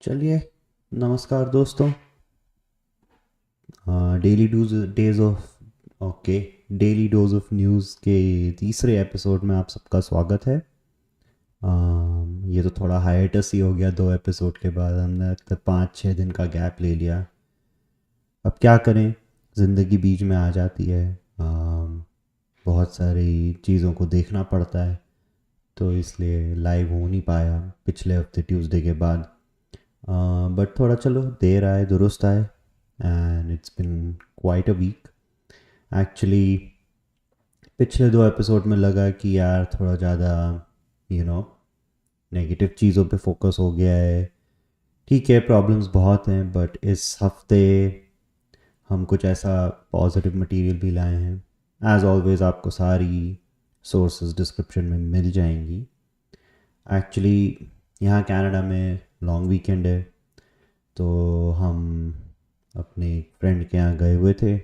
चलिए, नमस्कार दोस्तों। Daily days of okay daily dose of news के तीसरे एपिसोड में आप सबका स्वागत है। ये तो थोड़ा हाइएटस ही हो गया, 2 एपिसोड के बाद हमने तक 5-6 दिन का गैप ले लिया। अब क्या करें, ज़िंदगी बीच में आ जाती है। बहुत सारी चीज़ों को देखना पड़ता है, तो इसलिए लाइव हो नहीं पाया पिछले हफ्ते ट्यूसडे के बाद। बट थोड़ा चलो देर आए दुरुस्त आए, and it's been quite a week actually. पिछले 2 एपिसोड में लगा कि यार थोड़ा ज़्यादा नेगेटिव चीज़ों पे फोकस हो गया है। ठीक है, प्रॉब्लम्स बहुत हैं, बट इस हफ्ते हम कुछ ऐसा पॉजिटिव मटेरियल भी लाए हैं। एज ऑलवेज आपको सारी सोर्सेज डिस्क्रिप्शन में मिल जाएंगी। एक्चुअली यहाँ कनाडा में लॉन्ग वीकेंड है, तो हम अपने फ्रेंड के यहाँ गए हुए थे।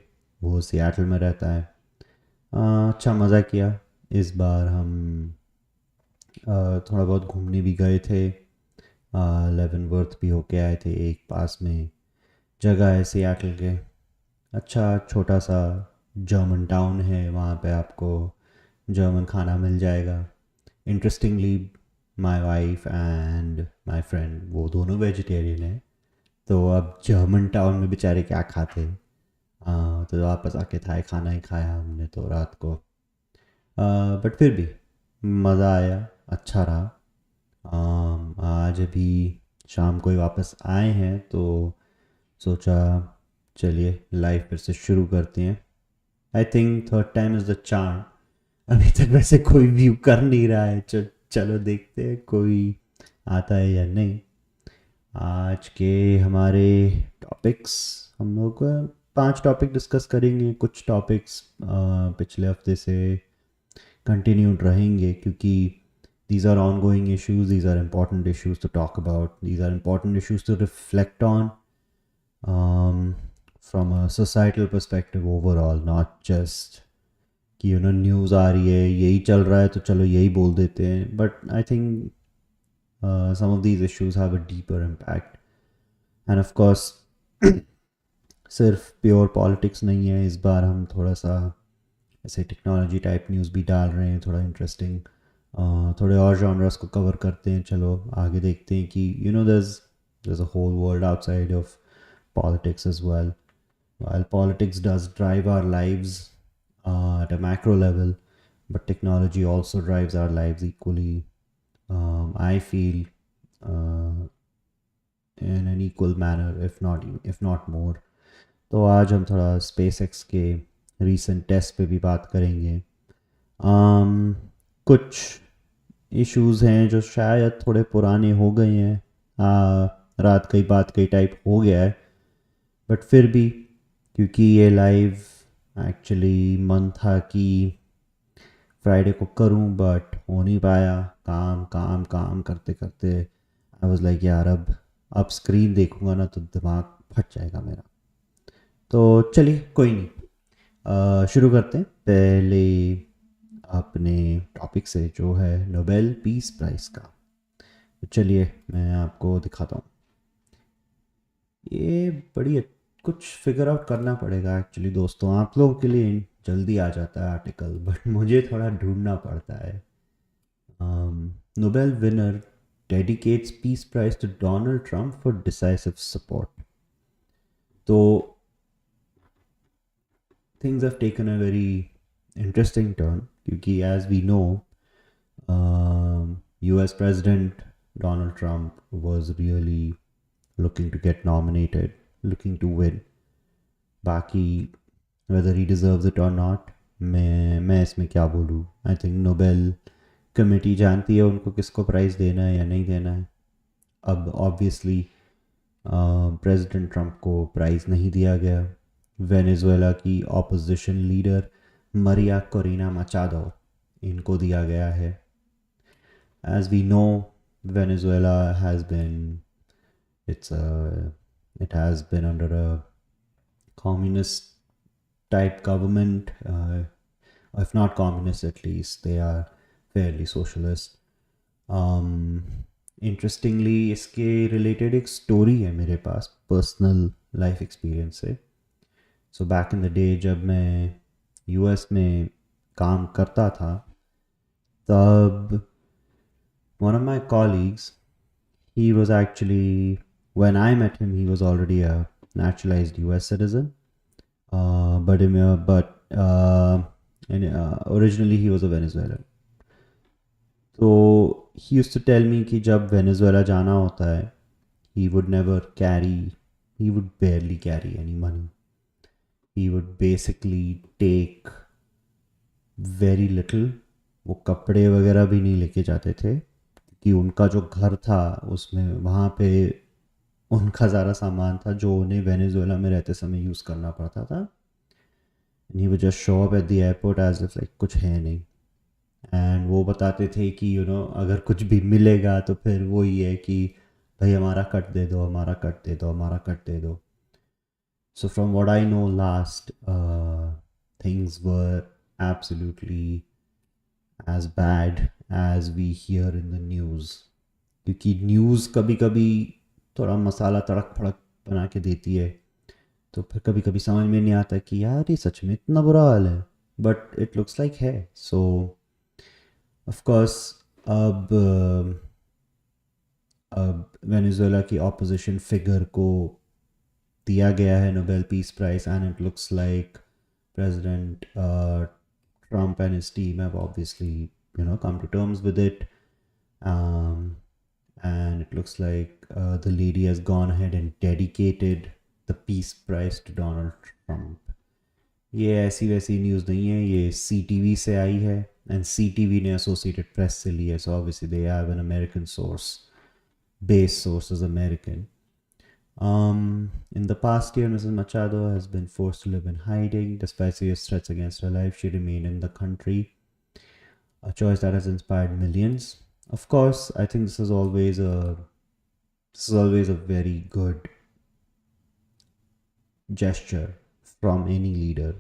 वो सियाटल में रहता है। अच्छा मज़ा किया। इस बार हम थोड़ा बहुत घूमने भी गए थे। लेवनवर्थ भी होके आए थे, एक पास में जगह है सियाटल के। अच्छा छोटा सा जर्मन टाउन है, वहाँ पे आपको जर्मन खाना मिल जाएगा। Interestingly my wife and my friend वो दोनों वेजिटेरियन हैं, तो अब जर्मन टाउन में बेचारे क्या खाते। तो वापस आके थाई खाना ही खाया हमने तो रात को। बट फिर भी मज़ा आया, अच्छा रहा। आज अभी शाम को ही वापस आए हैं, तो सोचा चलिए लाइव फिर से शुरू करते हैं। I think third time is the charm. अभी तक वैसे कोई व्यू कर नहीं रहा है, चलो देखते हैं कोई आता है या नहीं। आज के हमारे टॉपिक्स, हम लोग 5 टॉपिक डिस्कस करेंगे। कुछ टॉपिक्स पिछले हफ्ते से कंटिन्यूड रहेंगे, क्योंकि these are ongoing issues, these are important issues to talk about, these are important issues to reflect on, um, from a societal perspective overall, not just कि न्यूज़ आ रही है यही चल रहा है तो चलो यही बोल देते हैं। But I think some of these issues have a deeper impact, and of course सिर्फ प्योर पॉलिटिक्स नहीं है। इस बार हम थोड़ा सा ऐसे टेक्नोलॉजी टाइप न्यूज़ भी डाल रहे हैं, थोड़ा इंटरेस्टिंग। थोड़े और जॉनर्स को कवर करते हैं। चलो आगे देखते हैं कि there's a whole world outside of politics as well. While politics does drive our lives at a macro level, but technology also drives our lives equally, I feel, uh, in an equal manner, if not more. तो आज हम थोड़ा SpaceX के recent test पे भी बात करेंगे। कुछ इश्यूज हैं जो शायद थोड़े पुराने हो गए हैं, रात कई बात कई टाइप हो गया है। बट फिर भी क्योंकि ये लाइव एक्चुअली मन था कि फ्राइडे को करूं, बट हो नहीं पाया। काम काम काम करते करते आई वाज लाइक यार अब स्क्रीन देखूंगा ना तो दिमाग फट जाएगा मेरा। तो चलिए कोई नहीं, शुरू करते हैं पहले अपने टॉपिक से, जो है नोबेल पीस प्राइज़ का। तो चलिए मैं आपको दिखाता हूँ। ये बड़ी कुछ फिगर आउट करना पड़ेगा एक्चुअली दोस्तों। आप लोगों के लिए जल्दी आ जाता है आर्टिकल, बट मुझे थोड़ा ढूंढना पड़ता है। Nobel winner dedicates peace prize to Donald Trump for decisive support. तो things have taken a very interesting turn, क्योंकि as we know, US President Donald Trump was really looking to get nominated, looking to win. बाकी whether he deserves it or not, मैं इसमें क्या बोलूँ। I think Nobel committee जानती है उनको किसको प्राइज़ देना है या नहीं देना है। अब ऑब्वियसली प्रेसिडेंट ट्रंप को प्राइज़ नहीं दिया गया। वेनेजुएला की opposition leader Maria Corina Machado, इनको दिया गया है। As we know, Venezuela has been it has been under a communist type government, if not communist at least they are fairly socialist. Interestingly इसके related एक story है मेरे पास personal life experience से. So back in the day जब मैं US में काम करता था, तब one of my colleagues, he was actually, when I met him, he was already a naturalized US citizen. Originally he was a Venezuelan. So he used to tell me कि जब Venezuela जाना होता है, he would never carry, he would barely carry any money. He would basically take very little. वो कपड़े वगैरह भी नहीं लेके जाते थे कि उनका जो घर था उसमें वहाँ पे उनका ज़्यादा सामान था जो उन्हें वेनेजुएला में रहते समय यूज़ करना पड़ता था. And he would just show up at the airport as if like कुछ है नहीं. एंड वो बताते थे कि अगर कुछ भी मिलेगा तो फिर वो ही है कि भाई हमारा कट दे दो, हमारा कट दे दो, हमारा कट दे दो. So from what I know last, things were absolutely as bad as we hear in the news. क्योंकि न्यूज़ कभी कभी थोड़ा मसाला तड़क फड़क बना के देती है, तो फिर कभी कभी समझ में नहीं आता कि यार ये सच में इतना बुरा हाल है, बट इट लुक्स लाइक है. सो ऑफ कोर्स अब वेनेजुएला की ऑपोजिशन फिगर को दिया गया है Nobel peace prize, and it looks like president Trump and his team have obviously, come to terms with it. And it looks like the lady has gone ahead and dedicated the Peace Prize to Donald Trump. ये ऐसी वैसी news नहीं है, ये CTV से आई है, and CTV ने associated press से ली है. So obviously they have an American source, base source is American. In the past year, Mrs. Machado has been forced to live in hiding. Despite serious threats against her life, she remained in the country, a choice that has inspired millions. Of course, I think this is always a very good gesture from any leader.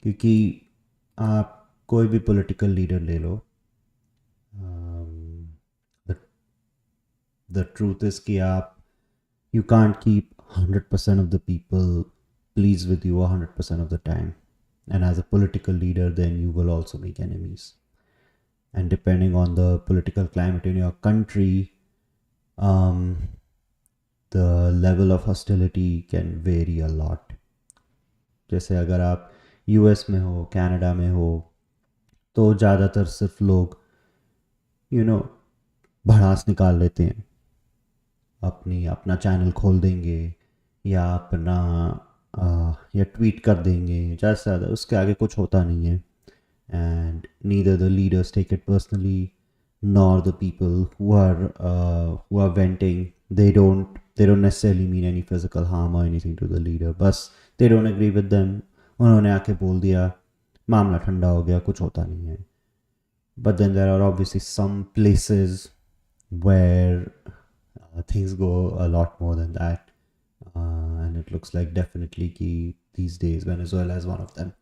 क्योंकि आप कोई भी political leader ले लो, the truth is कि आप you can't keep 100% of the people pleased with you 100% of the time. And as a political leader, then you will also make enemies. And depending on the political climate in your country, the level of hostility can vary a lot. जैसे अगर आप US में हो, Canada में हो, तो ज़्यादातर सिर्फ लोग भड़ास निकाल लेते हैं, अपना चैनल खोल देंगे या या ट्वीट कर देंगे, ज़्यादा से ज़्यादा उसके आगे कुछ होता नहीं है. And neither the leaders take it personally nor the people who are venting, they don't necessarily mean any physical harm or anything to the leader. बस they don't agree with them, उन्होंने आके बोल दिया, मामला ठंडा हो गया, कुछ होता नहीं है. But then there are obviously some places where things go a lot more than that, and it looks like definitely ki these days Venezuela is one of them.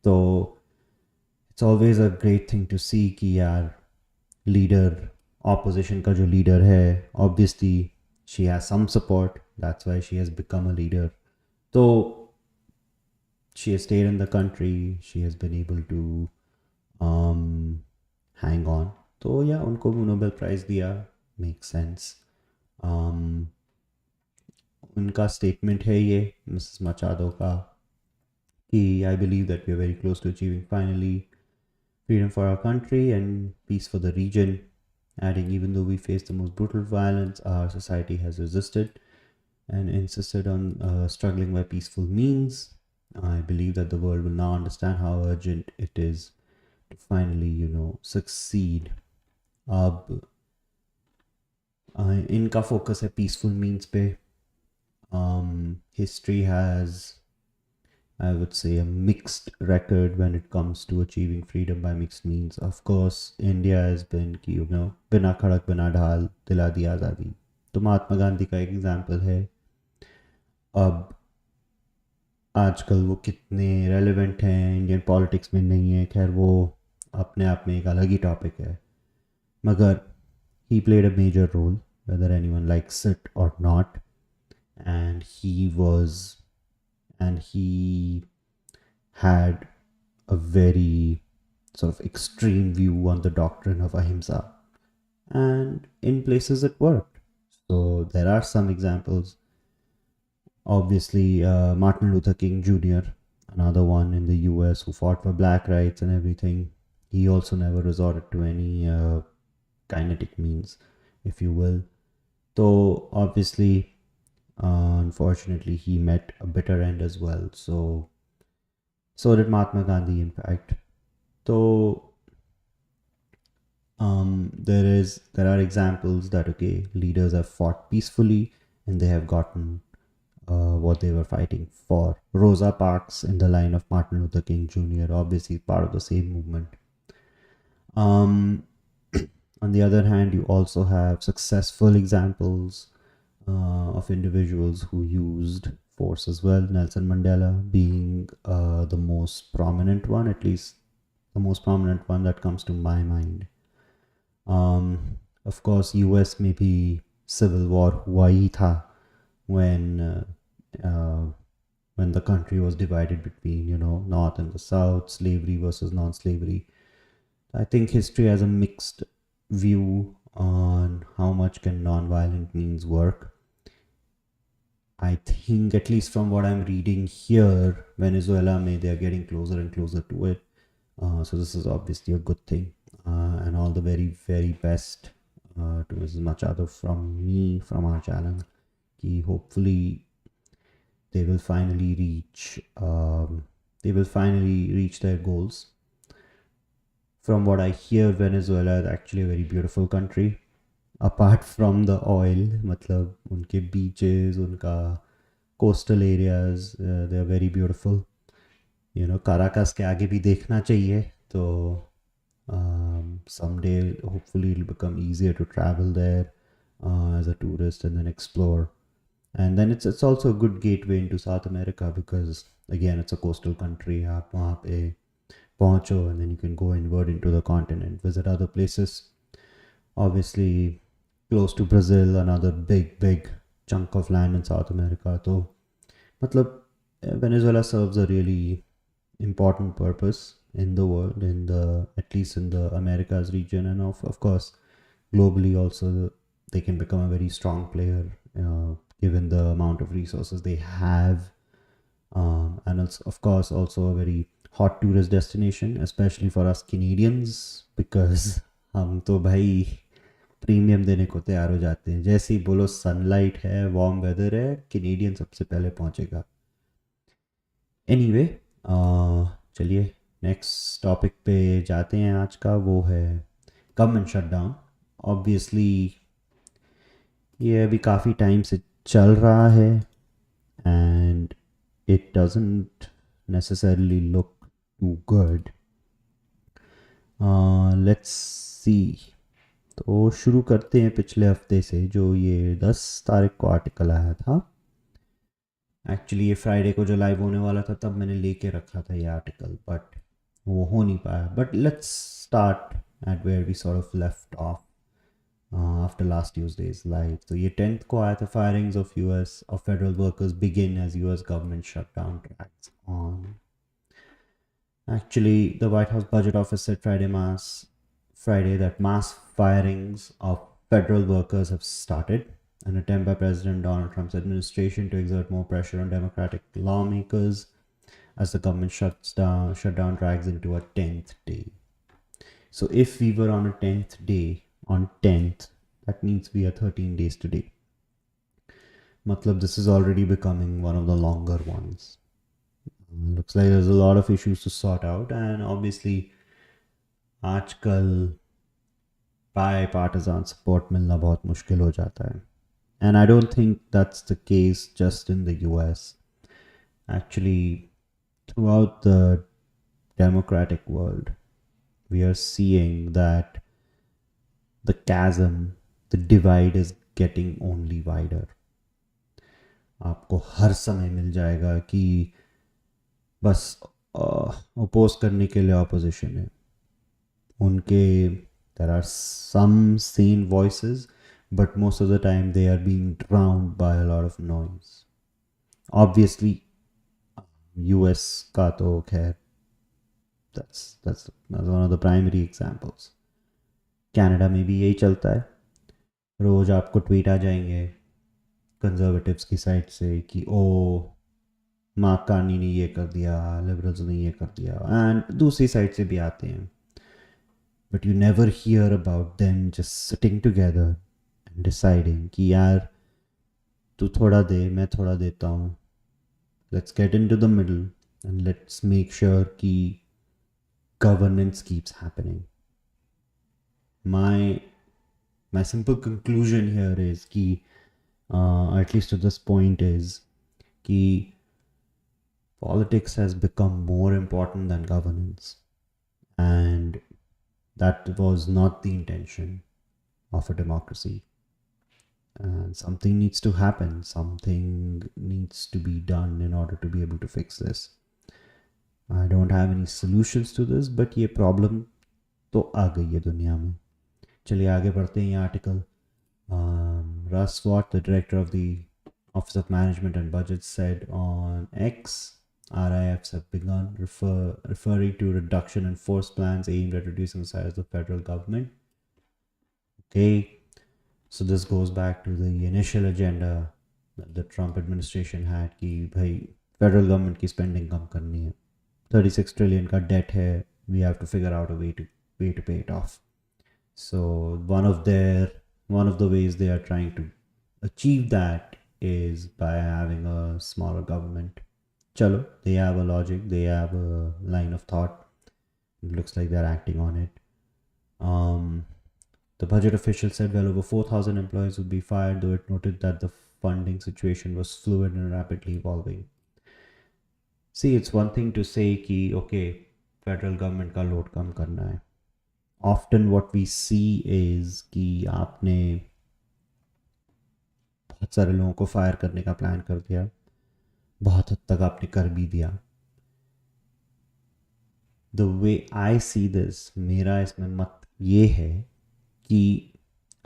So it's always a great thing to see कि यार leader, opposition का जो leader है, obviously she has some support, that's why she has become a leader. So she has stayed in the country, she has been able to hang on. तो या उनको Nobel Prize दिया, makes sense. उनका statement है ये, Mrs Machado का, कि I believe that we are very close to achieving finally freedom for our country and peace for the region, adding even though we face the most brutal violence, our society has resisted and insisted on struggling by peaceful means. I believe that the world will now understand how urgent it is to finally succeed. अब इनका focus है peaceful means पे. History has, I would say, a mixed record when it comes to achieving freedom by mixed means. Of course, India has been कि बिना खड़क बिना ढाल दिला दी आज़ादी. तो महात्मा गांधी का एक एग्जाम्पल है. अब आजकल वो कितने रेलेवेंट हैं इंडियन पॉलिटिक्स में नहीं है, खैर वो अपने आप में एक अलग ही टॉपिक है, मगर he played a major role, whether anyone likes it or not. And he had a very sort of extreme view on the doctrine of ahimsa. And in places it worked. So there are some examples. Obviously, Martin Luther King Jr., another one in the US who fought for black rights and everything. He also never resorted to any kinetic means, if you will. Though, obviously, unfortunately, he met a bitter end as well. So did Mahatma Gandhi, in fact. So there are examples that leaders have fought peacefully and they have gotten what they were fighting for. Rosa Parks in the line of Martin Luther King Jr., obviously part of the same movement. On the other hand, you also have successful examples of individuals who used force as well. Nelson Mandela being the most prominent one, at least the most prominent one that comes to my mind. Of course, US में भी civil war हुआ ही था when the country was divided between, North and the South, slavery versus non-slavery. I think history has a mixed view on how much can non-violent means work. I think, at least from what I'm reading here, Venezuela, they are getting closer and closer to it. So this is obviously a good thing. And all the very, very best to Mrs. Machado from me, from our channel. Ki hopefully they will finally reach their goals. From what I hear, Venezuela is actually a very beautiful country. Apart from the oil, मतलब उनके beaches, उनका coastal areas, they are very beautiful. Caracas के आगे भी देखना चाहिए. तो someday hopefully it'll become easier to travel there as a tourist and then explore. And then it's also a good gateway into South America because again it's a coastal country. आप वहाँ पे पहुँचो and then you can go inward into the continent, visit other places. Obviously close to Brazil, another big chunk of land in South America. So मतलब Venezuela serves a really important purpose in the world, at least in the Americas region, and of course globally also. They can become a very strong player given the amount of resources they have, and it's of course also a very hot tourist destination, especially for us Canadians, because हम तो भाई premium देने को तैयार हो जाते हैं. जैसे ही बोलो सनलाइट है, वार्म वेदर है, कैनेडियन सबसे पहले पहुंचेगा. एनीवे, चलिए नेक्स्ट टॉपिक पे जाते हैं. आज का वो है गवर्नमेंट शटडाउन. ऑब्वियसली ये अभी काफ़ी टाइम से चल रहा है and it doesn't necessarily look too good. Let's see. तो शुरू करते हैं पिछले हफ्ते से, जो ये 10 तारीख को आर्टिकल आया था. एक्चुअली ये फ्राइडे को जो लाइव होने वाला था तब मैंने लेके रखा था ये आर्टिकल, बट वो हो नहीं पाया. But let's start at where we sort of left off after last Tuesday's live. तो ये 10th को आया था. Firings of US of federal workers begin as US government shutdown tracks on. Actually, the White House Budget Office said Friday that mass firings of federal workers have started, an attempt by President Donald Trump's administration to exert more pressure on Democratic lawmakers as the government shutdown drags into a 10th day. So if we were on a 10th day, on 10th, that means we are 13 days today. Matlab, this is already becoming one of the longer ones. Looks like there's a lot of issues to sort out, and obviously आजकल bipartisan support मिलना बहुत मुश्किल हो जाता है. And I don't think that's the case just in the US. Actually, throughout the democratic world, we are seeing that the chasm, the divide is getting only wider. आपको हर समय मिल जाएगा कि बस ओपोज करने के लिए ऑपोजिशन है. उनके There are some sane voices, but most of the time they are being drowned by a lot of noise. Obviously, US का तो खैर that's one of the primary examples. Canada में भी यही चलता है. रोज आपको ट्वीट आ जाएंगे कंजर्वेटिव्स की साइड से कि ओ मार्क कार्नी ने ये कर दिया, लिबरल्स ने ये कर दिया, एंड दूसरी साइड से भी आते हैं. But you never hear about them just sitting together and deciding कि यार तू थोड़ा दे, मैं थोड़ा देता हूँ, let's get into the middle and let's make sure कि governance keeps happening. My simple conclusion here is कि at least to this point is कि politics has become more important than governance, and that was not the intention of a democracy. And something needs to happen, something needs to be done in order to be able to fix this. I don't have any solutions to this, but ये problem तो आ गई है दुनिया में. चलिए आगे बढ़ते हैं. ये article Russ Watt, the director of the Office of Management and Budget, said on X, RIFs have begun referring to reduction in force plans aimed at reducing the size of the federal government. Okay, so this goes back to the initial agenda that the Trump administration had कि भाई federal government की spending कम करनी है. 36 trillion का debt है, we have to figure out a way to pay it off. So one of the ways they are trying to achieve that is by having a smaller government. Chalo, they have a logic, they have a line of thought. It looks like they're acting on it. The budget official said well over 4,000 employees would be fired, though it noted that the funding situation was fluid and rapidly evolving. See, it's one thing to say कि okay, federal government का load कम करना है. Often what we see is कि आपने बहुत सारे लोगों को फायर करने का प्लान कर दिया, बहुत हद तक आपने कर भी दिया. The way I see this, मेरा इसमें मत ये है कि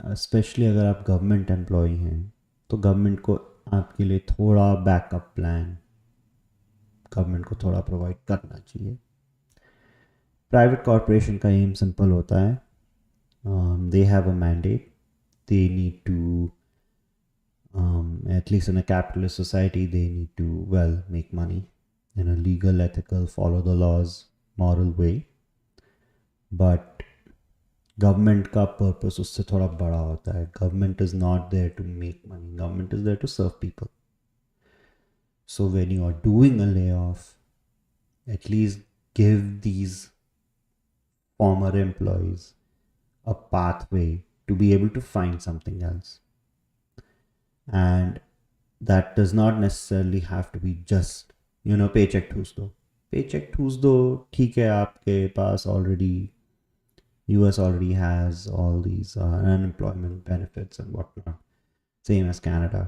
स्पेशली अगर आप गवर्नमेंट एम्प्लॉय हैं तो गवर्नमेंट को आपके लिए थोड़ा बैकअप प्लान गवर्नमेंट को थोड़ा प्रोवाइड करना चाहिए. प्राइवेट कॉरपोरेशन का एम सिंपल होता है. They have a mandate, they need to at least in a capitalist society they need to make money in a legal, ethical, follow the laws, moral way. But government का purpose उससे थोड़ा बड़ा होता है. Government is not there to make money, government is there to serve people. So when you are doing a layoff, at least give these former employees a pathway to be able to find something else. And that does not necessarily have to be just, paycheck Tuesday. Paycheck Tuesday, ठीक है, आपके पास already, US already has all these unemployment benefits and whatnot, same as Canada.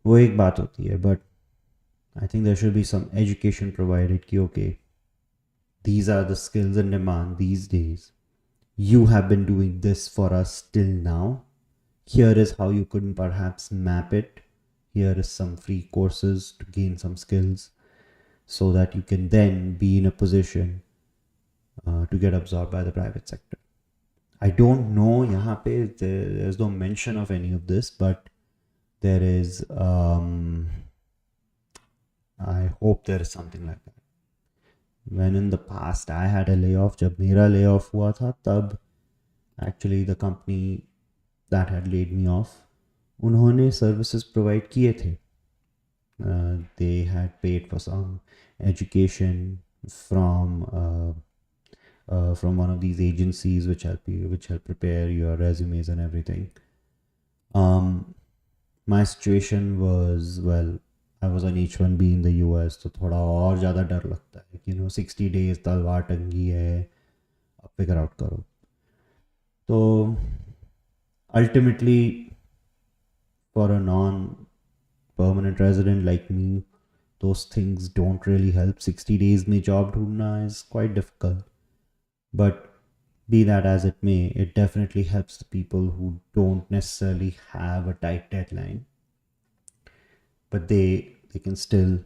वो एक बात होती है, but I think there should be some education provided कि okay, these are the skills in demand these days. You have been doing this for us till now. Here is how you could perhaps map it. Here is some free courses to gain some skills so that you can then be in a position to get absorbed by the private sector. I don't know, यहाँ पे there's no mention of any of this, but there is I hope there is something like that. When in the past I had a layoff, जब मेरा layoff हुआ था तब actually the company that had laid me off, उन्होंने services provide किए थे. They had paid for some education from one of these agencies which help prepare your resumes and everything. My situation was, I was on H1B in the US, तो थोड़ा और ज़्यादा डर लगता है कि 60 days तलवार टंगी है, अब figure out करो. तो ultimately for a non-permanent resident like me, those things don't really help. 60 days में job ढूंढना is quite difficult. But be that as it may, it definitely helps the people who don't necessarily have a tight deadline, but they can still,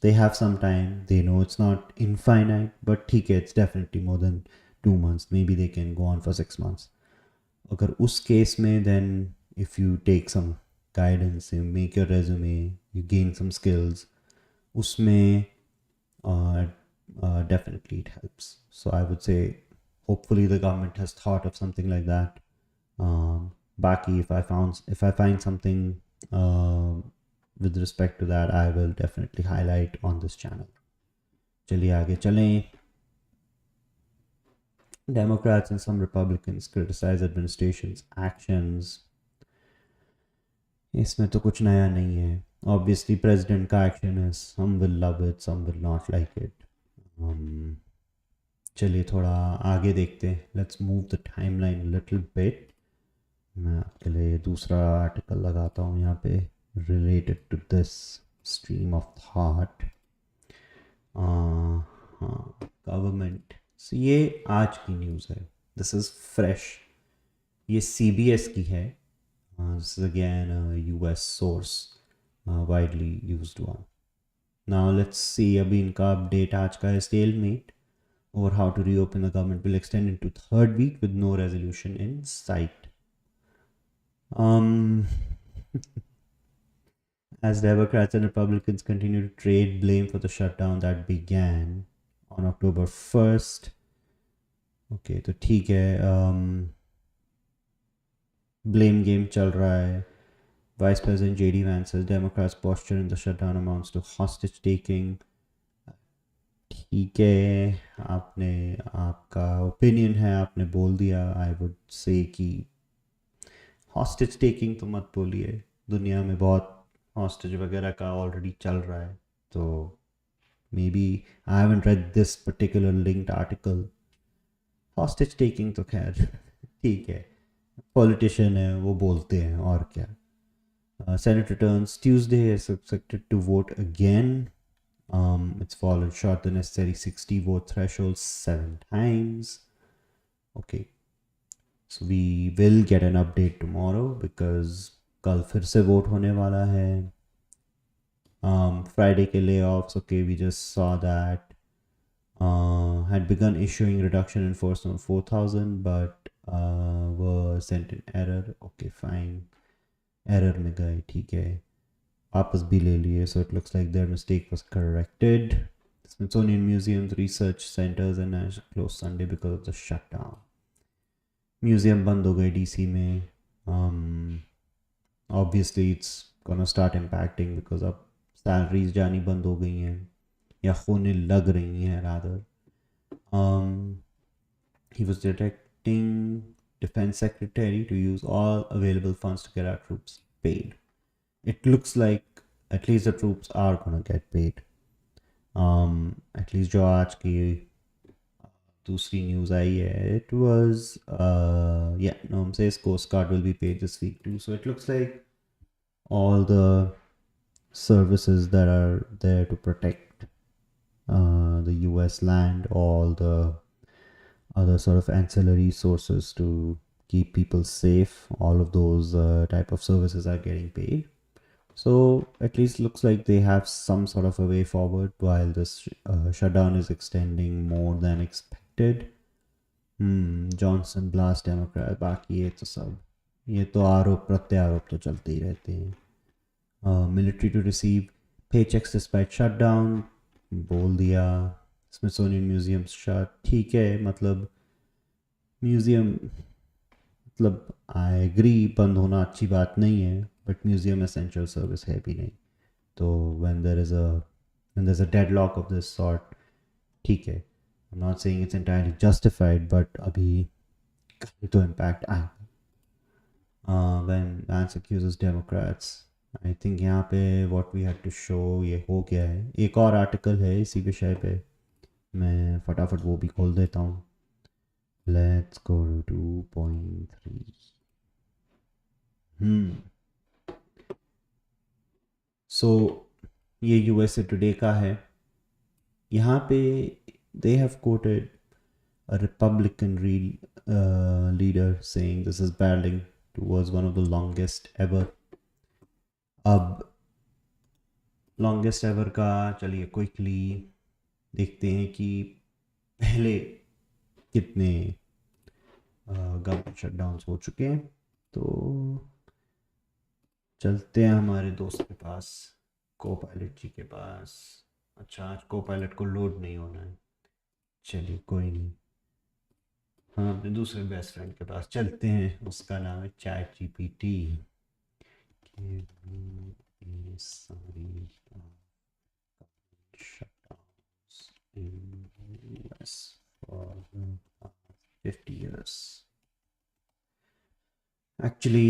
they have some time, they know it's not infinite, but ठीक है, it's definitely more than 2 months, maybe they can go on for 6 months. अगर उस case में, then if you take some guidance, you make your resume, you gain some skills, उसमें definitely it helps. So I would say hopefully the government has thought of something like that. Baki, if I find something with respect to that, I will definitely highlight on this channel. चलिए आगे चलें. Democrats and some Republicans criticize administration's actions. इसमें तो कुछ नया नहीं है. Obviously, president का action is some will love it, some will not like it. चलिए थोड़ा आगे देखते हैं. Let's move the timeline a little bit. मैं आपके लिए दूसरा आर्टिकल लगाता हूँ यहाँ पे related to this stream of thought. Government. So ये आज की न्यूज़ है. This is fresh. ये CBS की है. This is again a US source, widely used one. Now let's see. अभी इनका अपडेट आज का है. Stalemate over how to reopen the government will extend into third week with no resolution in sight. As Democrats and Republicans continue to trade blame for the shutdown that began on October 1st. Okay, तो ठीक है. Blame game चल रहा है. Vice President J.D. Vance says Democrats' posture in the shutdown amounts to hostage taking. ठीक है, आपने आपका ओपिनियन है, आपने बोल दिया. आई वुड से कि हॉस्टेज टेकिंग तो मत बोलिए. दुनिया में बहुत हॉस्टेज वगैरह का ऑलरेडी चल रहा है. तो maybe I haven't read this particular linked article. Hostage taking तो खैर ठीक है, पॉलिटिशियन है, वो बोलते हैं, और क्या. Senate returns Tuesday is expected to vote again. It's fallen short the necessary 60 vote threshold 7 times. Okay, so we will get an update tomorrow because कल फिर से vote होने वाला है. Friday के layoffs, okay, we just saw that. Had begun issuing reduction in force on 4,000 but were sent in error. Okay, fine. Error में गए, ठीक है. वापस भी ले लिए. So it looks like their mistake was corrected. Smithsonian Museums, research centers and closed Sunday because of the shutdown. Museum बंद हो गए DC में. Obviously it's gonna start impacting because अब salaries जानी बंद हो गई हैं, या होने लग रही हैं rather. He was directing Defense Secretary to use all available funds to get our troops paid. It looks like at least the troops are gonna get paid. At least जो आज की दूसरी न्यूज़ आई है, it was Noam says Coast Guard will be paid this week too. So it looks like all the services that are there to protect the US land, all the other sort of ancillary sources to keep people safe, all of those type of services are getting paid. So at least looks like they have some sort of a way forward while this shutdown is extending more than expected. Johnson blast Democrat. बाकी ये तो सब, ये तो आरोप प्रत्यारोप तो चलते ही रहते हैं. Military to receive paychecks despite shutdown, बोल दिया. Smithsonian Museum shut, ठीक है. मतलब म्यूज़ियम, मतलब आई एग्री बंद होना अच्छी बात नहीं है, बट म्यूज़ियम एसेंशियल सर्विस है भी नहीं. तो when there's a deadlock of this sort, ठीक है. I'm not saying it's entirely justified, but अभी तो impact आएगा. When Vance accuses Democrats, I think यहाँ पे what we had to show ये हो गया है. एक और आर्टिकल है इसी विषय पे, मैं फटाफट वो भी खोल देता हूँ. Let's go to 2.3. So ये USA Today का है. यहाँ पे they have quoted a Republican leader saying this is barreling towards one of the longest ever. अब longest ever का चलिए क्विकली देखते हैं कि पहले कितने गवर्नमेंट शटडाउन्स हो चुके हैं. तो चलते हैं हमारे दोस्त के पास, को पायलट जी के पास. अच्छा, आज को पायलट को लोड नहीं होना है. चलिए कोई नहीं, हम अपने दूसरे बेस्ट फ्रेंड के पास चलते हैं. उसका नाम है चैट जीपीटी. सारी shutdowns in US for 50 years. Actually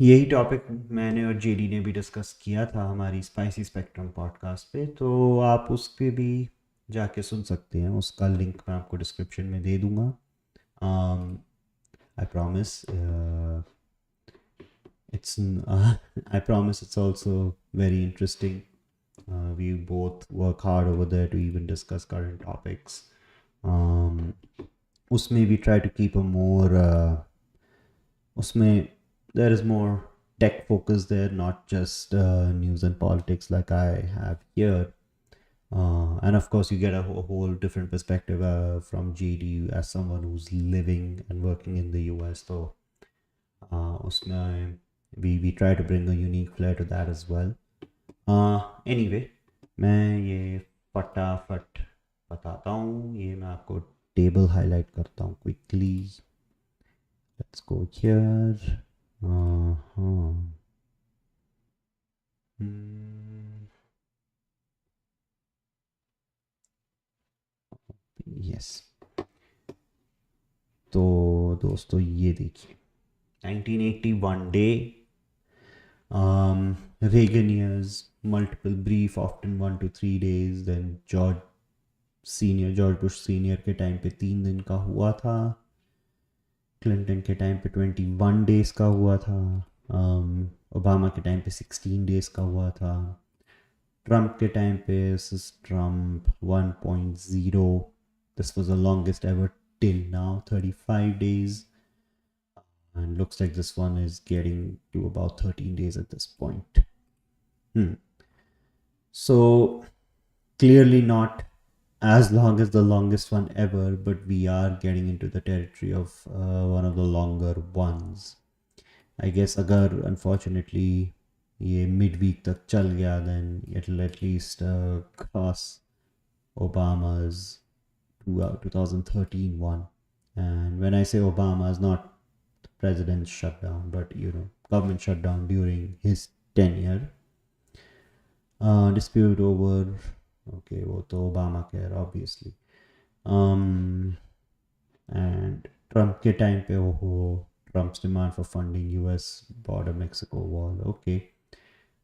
यही टॉपिक मैंने और जेडी ने भी डिस्कस किया था हमारी स्पाइसी स्पेक्ट्रम पॉडकास्ट पे, तो आप उस पर भी जाके सुन सकते हैं. उसका लिंक मैं आपको डिस्क्रिप्शन में दे दूँगा. I promise I promise it's also very interesting. We both work hard over there to even discuss current topics. Usme we try to keep a more usme there is more tech focus there, not just news and politics like I have here. And of course you get a whole different perspective from GD as someone who's living and working in the US. So usme we try to bring a unique flair to that as well. Anyway, मैं ये फटाफट बताता हूँ. ये मैं आपको table highlight करता हूँ quickly. Let's go here. Yes, तो दोस्तों ये देखिए, 1981 day. Reagan years, multiple brief, often 1 to 3 days. Then George Bush Senior के टाइम पे 3 दिन का हुआ था. क्लिंटन के टाइम पे 21 days का हुआ था. ओबामा के टाइम पे 16 days का हुआ था. ट्रम्प के टाइम पे Trump 1.0. This was the longest ever till now, 35 days. And looks like this one is getting to about 13 days at this point. So clearly not as long as the longest one ever, but we are getting into the territory of one of the longer ones. I guess agar unfortunately ye midweek tak chal gaya, then it'll at least cross Obama's 2013 one. And when I say Obama, is not president's shutdown, but government shutdown during his tenure. Dispute over, okay, वो तो Obama care obviously. And Trump के time पे Trump's demand for funding US border Mexico wall. Okay,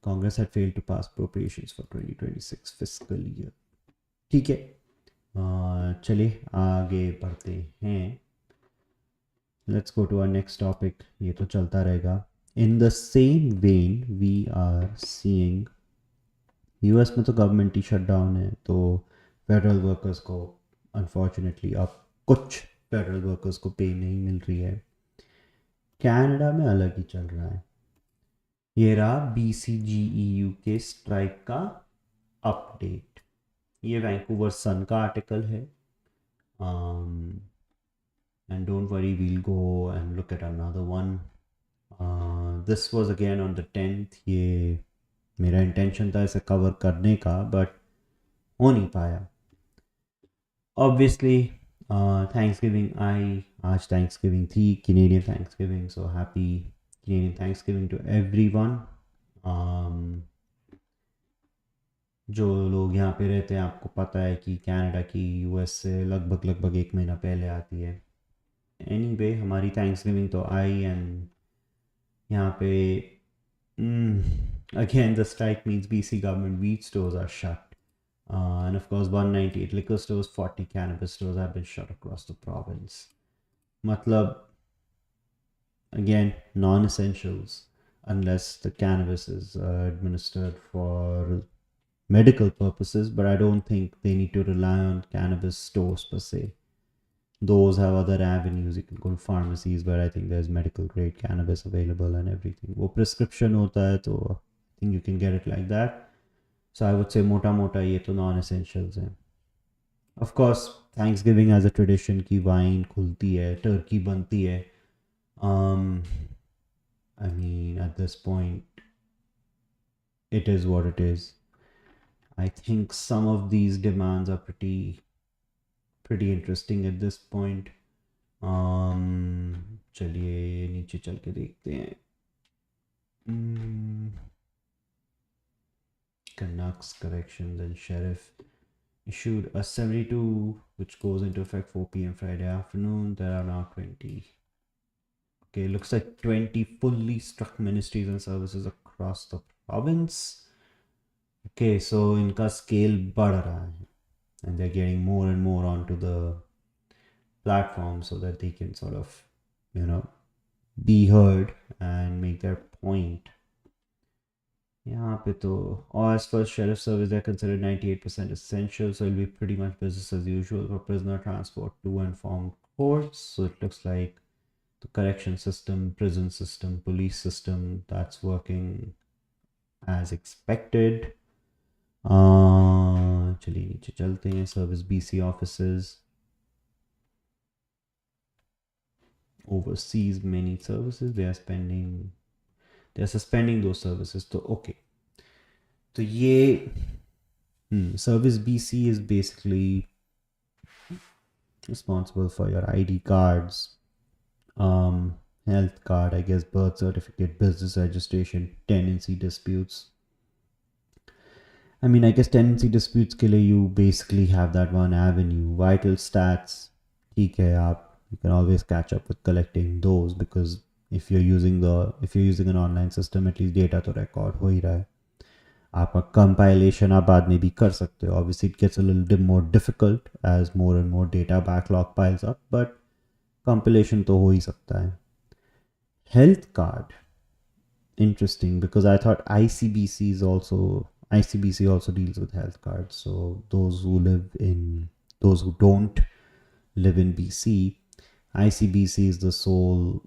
Congress had failed to pass appropriations for 2026 fiscal year. ठीक है, चलिए आगे बढ़ते हैं. Let's go to our next topic. ये तो चलता रहेगा. In the same vein, we are seeing US में तो गवर्नमेंट ही शटडाउन है, तो फेडरल वर्कर्स को अनफॉर्चुनेटली अब कुछ फेडरल वर्कर्स को पे नहीं मिल रही है. कनाडा में अलग ही चल रहा है. ये रहा BCGEU के स्ट्राइक का अपडेट. ये वैंकूवर सन का आर्टिकल है. And don't worry, we'll go and look at another one. This was again on the 10th. ये मेरा इंटेंशन था इसे कवर करने का, बट हो नहीं पाया. Obviously, Thanksgiving आज Thanksgiving थी, Canadian Thanksgiving, so happy Canadian Thanksgiving to everyone. जो लोग यहाँ पे रहते हैं, आपको पता है कि कनाडा की US से लगभग 1 महीना पहले आती है. Anyway, हमारी Thanksgiving तो आई, एंड यहाँ पे again the strike means BC government weed stores are shut, and of course 198 liquor stores, 40 cannabis stores have been shut across the province. मतलब again non-essentials unless the cannabis is administered for medical purposes, but I don't think they need to rely on cannabis stores per se. those have other avenues. You can go to pharmacies where I think there's medical grade cannabis available and everything. वो prescription होता है तो I think you can get it like that. So I would say मोटा मोटा ये तो non-essentials हैं. Of course, Thanksgiving has a tradition कि wine खुलती है, turkey बनती है. I mean, at this point, it is what it is. I think some of these demands are pretty interesting at this point. चलिए नीचे चल के देखते हैं. Canucks corrections and sheriff issued a 72 which goes into effect 4 p.m. Friday afternoon. There are now 20. Okay, looks like 20 fully struck ministries and services across the province. Okay, so इनका scale बढ़ रहा है and they're getting more and more onto the platform so that they can sort of, you know, be heard and make their point. यहाँ पे तो, or as for sheriff service, they're considered 98% essential, so it'll be pretty much business as usual for prisoner transport to and from courts. So it looks like the correction system, prison system, police system, that's working as expected. चलिए नीचे चलते हैं. Service BC offices oversees many services. They are suspending those services. तो okay, तो ये Service BC is basically responsible for your ID cards, health card, I guess, birth certificate, business registration, tenancy disputes. I mean, I guess tenancy disputes ke liye you basically have that one avenue. Vital stats, theek hai, you can always catch up with collecting those, because if you're using an online system, at least data to record ho hi raha hai. आपका compilation आप बाद में भी कर सकते हो. Obviously it gets a little bit more difficult as more and more data backlog piles up, but compilation तो हो ही सकता है. Health card, interesting, because I thought ICBC also deals with health cards. So those who don't live in BC, ICBC is the sole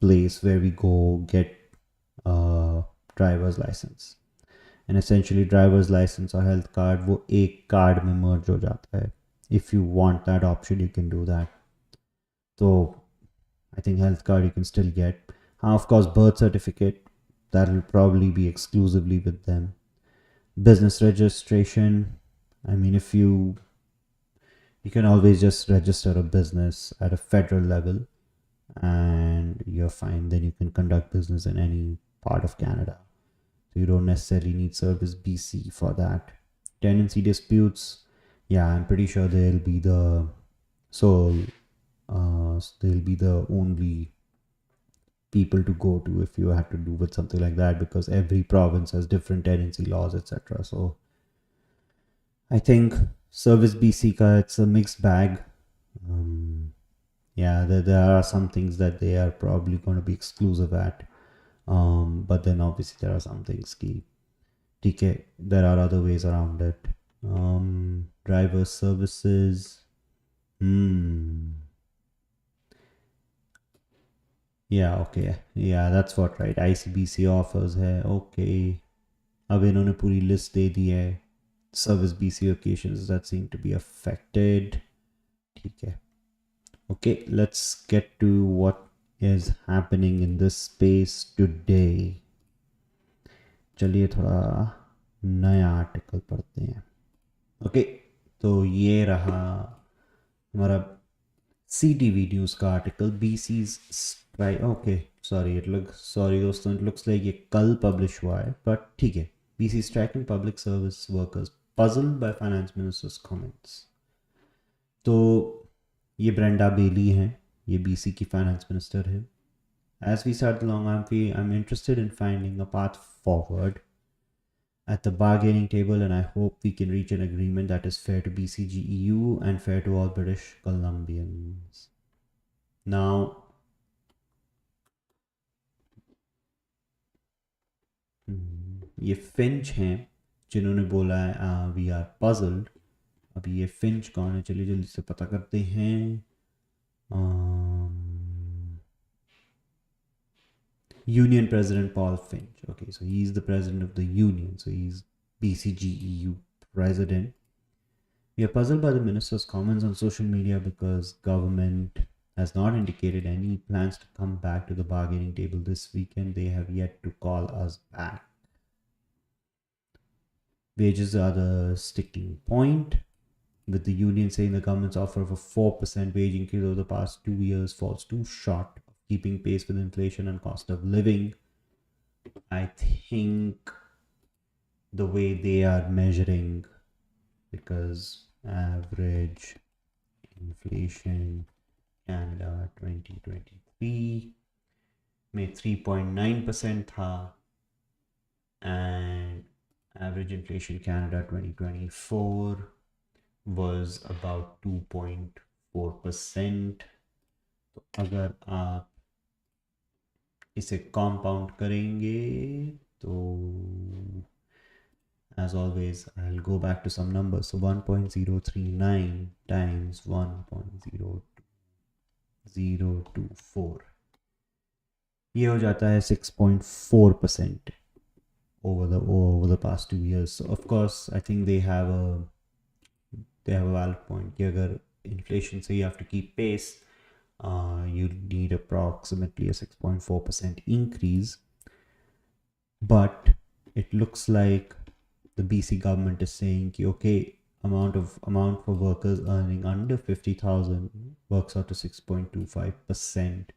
place where we go get driver's license. And essentially driver's license or health card वो एक card में merge हो जाता है. If you want that option, you can do that. So I think health card you can still get. Of course, birth certificate, that will probably be exclusively with them. Business registration, I mean, if you can always just register a business at a federal level and you're fine. Then you can conduct business in any part of Canada. So you don't necessarily need Service BC for that. Tenancy disputes, yeah, I'm pretty sure they'll be the only people to go to if you had to do with something like that, because every province has different tenancy laws, etc. So I think Service BC ka, it's a mixed bag. Yeah, there are some things that they are probably going to be exclusive at. But then obviously there are some things there are other ways around it. Driver services, yeah, okay, yeah, that's what, right, ICBC offers है. Okay, अब इन्होंने पूरी list दे दी है Service BC occasions that seem to be affected. ठीक है. Okay, let's get to what is happening in this space today. चलिए थोड़ा नया आर्टिकल पढ़ते हैं. ओके, तो ये रहा हमारा CTV न्यूज़ का article. BC's strike. Okay, sorry दोस्तों, इट लुक्स लाइक ये कल पब्लिश हुआ है, बट ठीक है. BC striking public service workers puzzled by finance minister's comments. तो ये ब्रेंडा बेली हैं, ये BC की फाइनेंस मिनिस्टर है. As we start along, I'm interested in finding a path forward at the bargaining table, and I hope we can reach an agreement that is fair to BCGEU and fair to all British Columbians. Now, ये Finch हैं जिन्होंने बोला है we are puzzled. अभी ये Finch कौन है, चलिए जल्दी से पता करते हैं. Union President Paul Finch. Okay, so he's the president of the union. So he's BCGEU president. We are puzzled by the minister's comments on social media because government has not indicated any plans to come back to the bargaining table this weekend. They have yet to call us back. Wages are the sticking point, with the union saying the government's offer of a 4% wage increase over the past 2 years falls too short of keeping pace with inflation and cost of living. I think the way they are measuring, because average inflation Canada 2023 में 3.9% था, and average inflation Canada 2024 was about 2.4%. तो अगर आप इसे compound करेंगे तो as always I'll go back to some numbers. So 1.039 times 1.024, ये हो जाता है 6.4% over the past 2 years. So of course I think they have a valid point कि अगर inflation से you have to keep pace, you need approximately a 6.4% increase. But it looks like the BC government is saying कि okay, amount for workers earning under 50,000 works out to 6.25%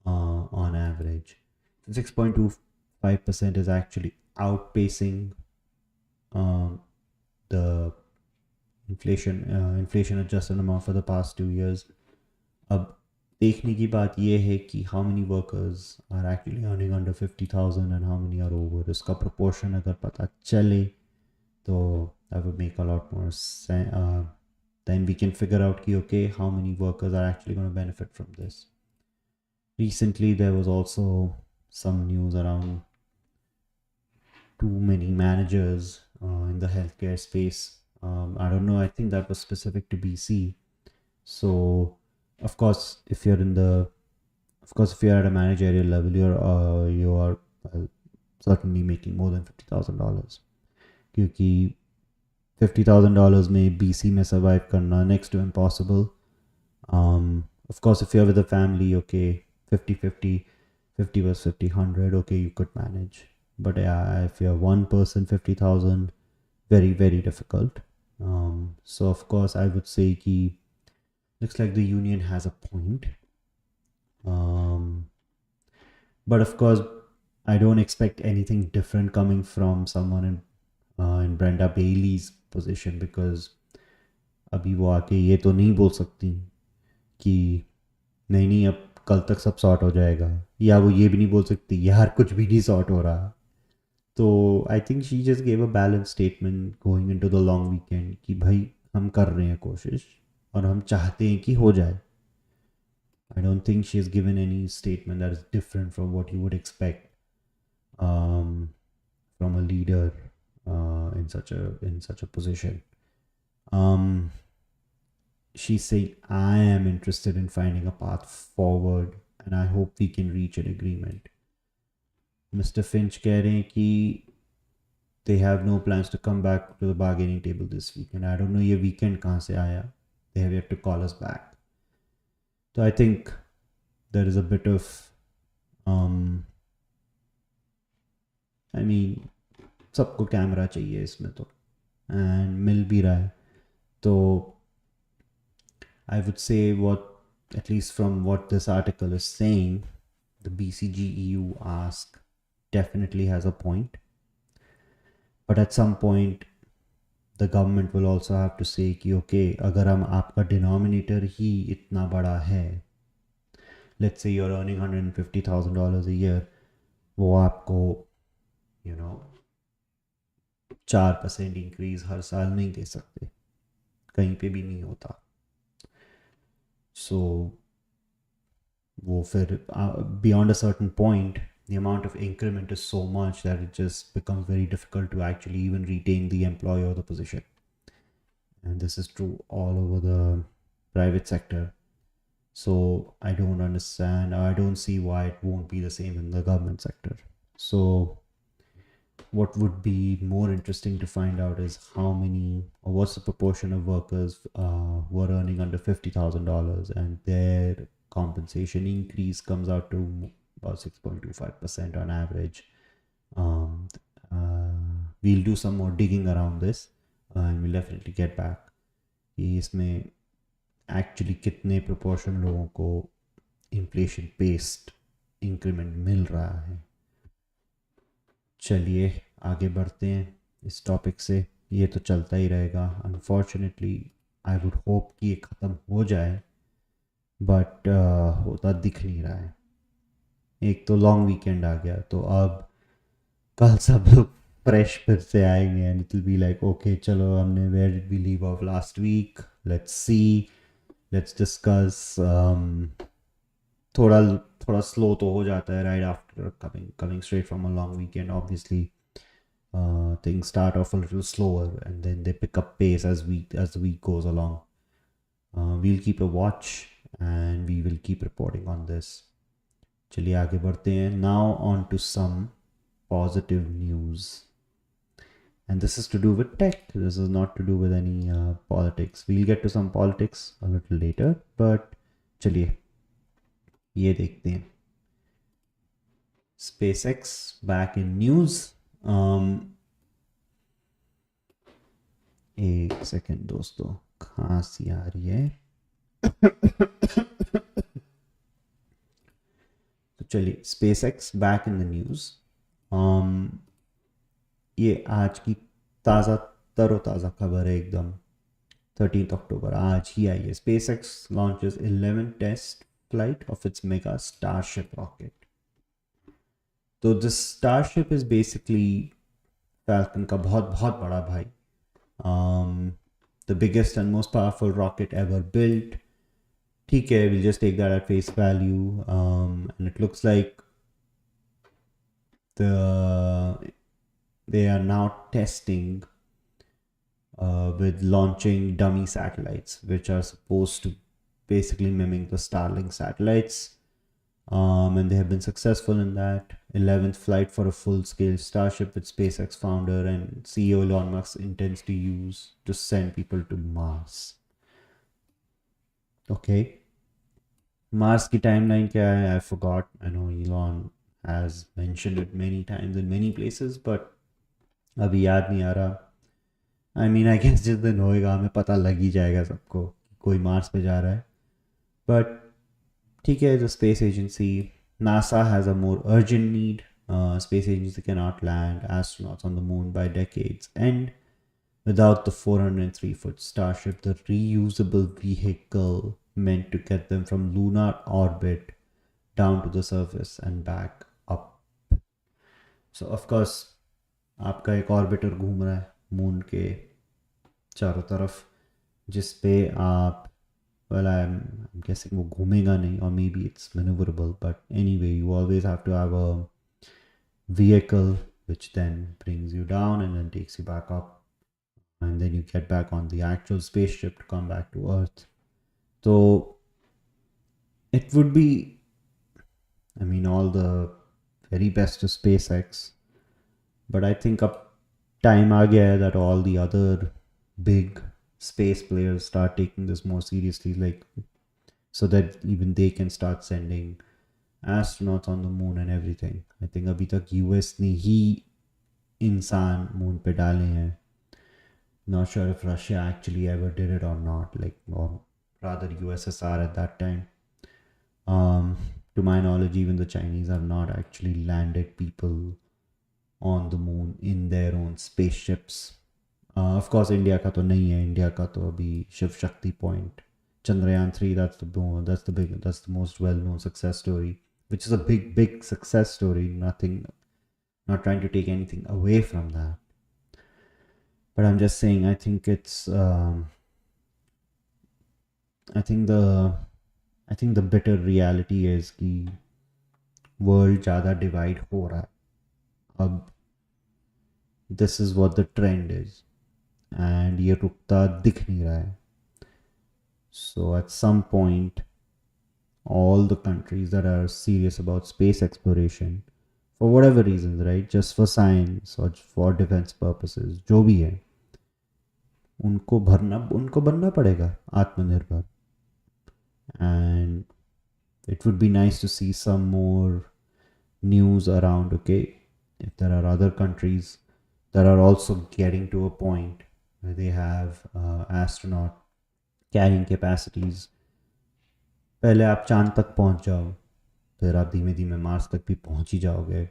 on average. So 6.25% is actually outpacing the inflation adjusted amount for the past 2 years. अब देखने की बात ये है कि how many workers are actually earning under 50,000 and how many are over. इसका proportion अगर पता चले तो that would make a lot more sense. Then we can figure out कि okay, how many workers are actually going to benefit from this. Recently there was also some news around too many managers in the healthcare space. I don't know, I think that was specific to BC. So of course if you're at a managerial level, you are certainly making more than $50,000, क्योंकि $50,000 में BC में survive करना next to impossible. Of course if you're with a family, okay, 50-50, 50 was 50, 100, okay, you could manage. But yeah, if you're one person, 50,000, very, very difficult. So of course I would say कि looks like the union has a point. But of course I don't expect anything different coming from someone in Brenda Bailey's position, because अभी वो आके ये तो नहीं बोल सकती कि नहीं अब कल तक सब सॉर्ट हो जाएगा, या वो ये भी नहीं बोल सकती यार कुछ भी नहीं सॉर्ट हो रहा. तो I think she just gave a balance statement going into the long weekend कि भाई हम कर रहे हैं कोशिश और हम चाहते हैं कि हो जाए. I don't think she has given any statement that is different from what you would expect from a leader in such a position. She's saying, I am interested in finding a path forward and I hope we can reach an agreement. Mr. Finch कह रहे हैं कि they have no plans to come back to the bargaining table this weekend. I don't know ये weekend कहाँ से आया. They have yet to call us back. So I think there is a bit of I mean सबको camera चाहिए इसमें तो, and मिल भी रहा है. तो I would say what, at least from what this article is saying, the BCGEU ask definitely has a point. But at some point the government will also have to say कि okay, अगर हम आपका denominator ही इतना बड़ा है, let's say you're earning $150,000 a year, वो आपको 4% increase हर साल नहीं दे सकते, कहीं पे भी नहीं होता. So वो फिर beyond a certain point the amount of increment is so much that it just becomes very difficult to actually even retain the employee or the position. And this is true all over the private sector. So I don't understand, or I don't see why it won't be the same in the government sector. So what would be more interesting to find out is how many, or what's the proportion of workers who are earning under $50,000 and their compensation increase comes out to about 6.25% on average. um, we'll do some more digging around this, and we'll definitely get back कि इसमें actually कितने proportion लोगों को inflation based increment मिल रहा है. चलिए आगे बढ़ते हैं इस टॉपिक से. ये तो चलता ही रहेगा. अनफॉर्चुनेटली आई वुड होप कि ये ख़त्म हो जाए, बट होता दिख नहीं रहा है. एक तो लॉन्ग वीकेंड आ गया, तो अब कल सब लोग फ्रेश फिर से आएंगे and it will be like okay चलो हमने where did we leave off last week, let's see, let's discuss. थोड़ा थोड़ा स्लो तो हो जाता है right after coming straight from a long weekend. Obviously things start off a little slower and then they pick up pace as the week goes along. We'll keep a watch and we will keep reporting on this. चलिए आगे बढ़ते हैं. Now on to some positive news, and this is to do with tech. This is not to do with any politics. We'll get to some politics a little later, but चलिए ये देखते हैं. SpaceX back in news. एक second दोस्तों, खांसी आ रही है. तो चलिए SpaceX back in the news. ये आज की तरोताज़ा खबर है एकदम. 13th October आज ही आई है. SpaceX launches 11th test flight of its mega Starship rocket. तो this Starship is basically Falcon का बहुत बहुत बड़ा भाई. The biggest and most powerful rocket ever built. ठीक है, we'll just take that at face value. And it looks like they are now testing with launching dummy satellites, which are supposed to basically mimic the Starlink satellites. And they have been successful in that. 11th flight for a full-scale Starship with SpaceX founder and CEO Elon Musk intends to use to send people to Mars. Okay. Mars की timeline क्या है? I forgot. I know Elon has mentioned it many times in many places, but अभी याद नहीं आ रहा. I mean, I guess जिस दिन होएगा हमें पता लग ही जाएगा सबको कोई मार्स पे जा रहा है. But ठीक है, the space agency, NASA has a more urgent need. Space agency cannot land astronauts on the moon by decades end without the 403-foot Starship, the reusable vehicle meant to get them from lunar orbit down to the surface and back up. So of course आपका एक orbiter घूम रहा है moon के चारों तरफ, जिस पे आप, well, I'm guessing वो घूमेगा नहीं, or maybe it's maneuverable, but anyway you always have to have a vehicle which then brings you down and then takes you back up, and then you get back on the actual spaceship to come back to Earth. So it would be, I mean, all the very best to SpaceX, but I think up time आ गया है that all the other big space players start taking this more seriously, like so that even they can start sending astronauts on the moon and everything. I think अभी तक US ने ही इंसान moon पे डाले हैं. Not sure if Russia actually ever did it or not, like, or rather USSR at that time. To my knowledge, even the Chinese have not actually landed people on the moon in their own spaceships. Of course, India का तो नहीं है. India का तो अभी Shiv Shakti point, Chandrayaan 3, that's the most well-known success story, which is a big success story. Not trying to take anything away from that, but I'm just saying I think it's I think the bitter reality is कि world ज़्यादा divide हो रहा है. अब this is what the trend is, and ये रुकता दिख नहीं रहा है. So at some point all the countries that are serious about space exploration, for whatever reasons, right, just for science or for defense purposes, जो भी है, उनको बनना पड़ेगा आत्मनिर्भर. And it would be nice to see some more news around, okay, if there are other countries that are also getting to a point where they have astronaut carrying capacities. पहले आप चांद तक पहुंच जाओ, फिर आप धीमे धीमे मार्स तक भी पहुंच ही जाओगे.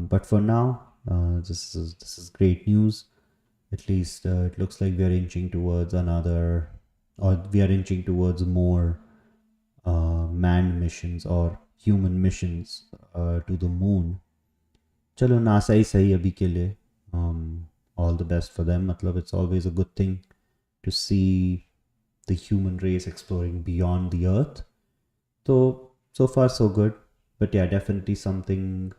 But for now, this is great news. At least it looks like we are inching towards another, or we are inching towards more manned missions or human missions to the moon. चलो NASA ही सही अभी के लिए. All the best for them. मतलब it's always a good thing to see the human race exploring beyond the earth. So far so good. But yeah, definitely something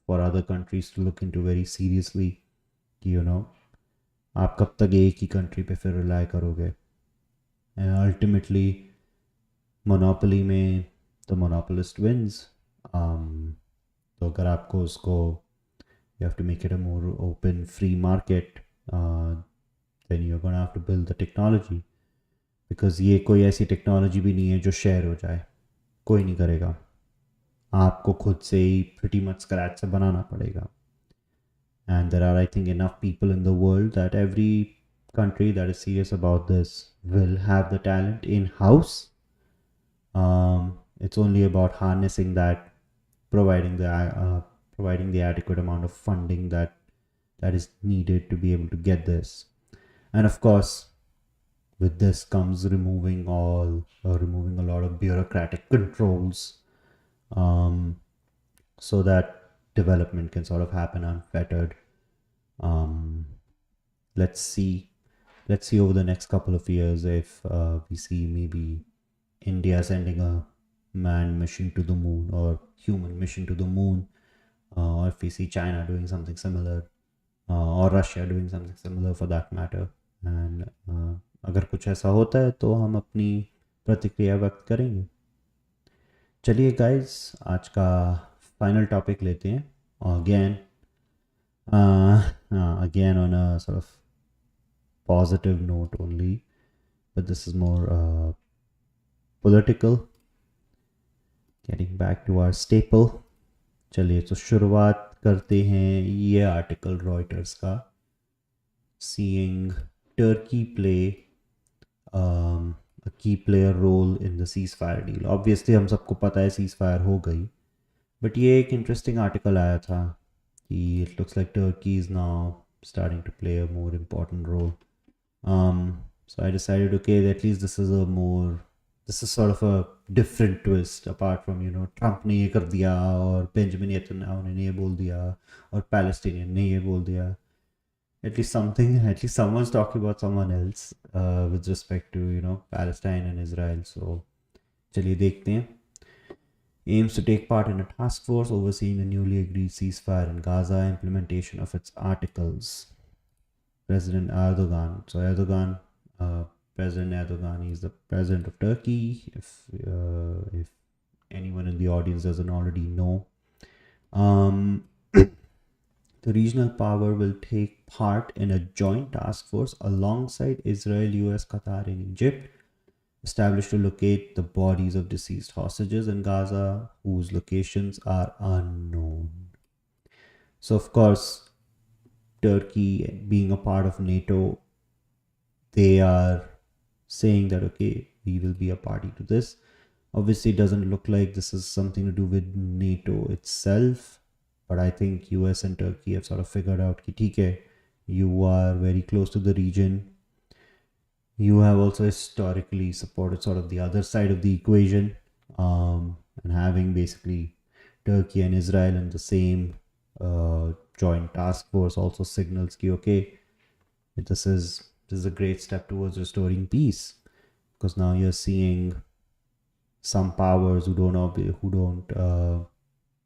for other countries to look into very seriously. You know, आप कब तक एक ही country पे फिर rely करोगे? And ultimately, monopoly में the monopolist wins. तो अगर आपको उसको, you have to make it a more open, free market, then you're gonna have to build the technology. Because ये कोई ऐसी टेक्नोलॉजी भी नहीं है जो शेयर हो जाए, कोई नहीं करेगा, आपको खुद से ही pretty much scratch से बनाना पड़ेगा. And there are, I think, enough people in the world that every country that is serious about this will have the talent in-house. It's only about harnessing that, providing the adequate amount of funding that is needed to be able to get this. And of course, with this comes removing a lot of bureaucratic controls, so that development can sort of happen unfettered. Let's see over the next couple of years if we see maybe India sending a manned mission to the moon or human mission to the moon, or if we see China doing something similar, or Russia doing something similar for that matter. And अगर कुछ ऐसा होता है तो हम अपनी प्रतिक्रिया व्यक्त करेंगे. चलिए गाइस, आज का फाइनल टॉपिक लेते हैं. Again on a sort of positive note only, but this is more political. Getting back to our staple. चलिए तो शुरुआत करते हैं ये आर्टिकल रॉयटर्स का. Seeing Turkey play a key player role in the ceasefire deal. Obviously हम सबको पता है ceasefire हो गई, but ये एक interesting article आया था कि it looks like Turkey is now starting to play a more important role. So I decided, okay, at least this is sort of a different twist apart from, you know, Trump ने ये कर दिया और Benjamin Netanyahu ने ये बोल दिया और Palestinian ने ये बोल दिया. At least someone's talking about someone else with respect to, you know, Palestine and Israel. So चलिए देखते हैं. Aims to take part in a task force overseeing the newly agreed ceasefire in Gaza, implementation of its articles. President Erdogan. So President Erdogan is the president of Turkey. If anyone in the audience doesn't already know, the regional power will take part in a joint task force alongside Israel, US, Qatar, and Egypt, established to locate the bodies of deceased hostages in Gaza, whose locations are unknown. So, of course, Turkey, being a part of NATO, they are saying that, okay, we will be a party to this. Obviously, it doesn't look like this is something to do with NATO itself, but I think US and Turkey have sort of figured out कि ठीक है, you are very close to the region. You have also historically supported sort of the other side of the equation, and having basically Turkey and Israel in the same joint task force also signals कि okay, this is a great step towards restoring peace, because now you're seeing some powers who don't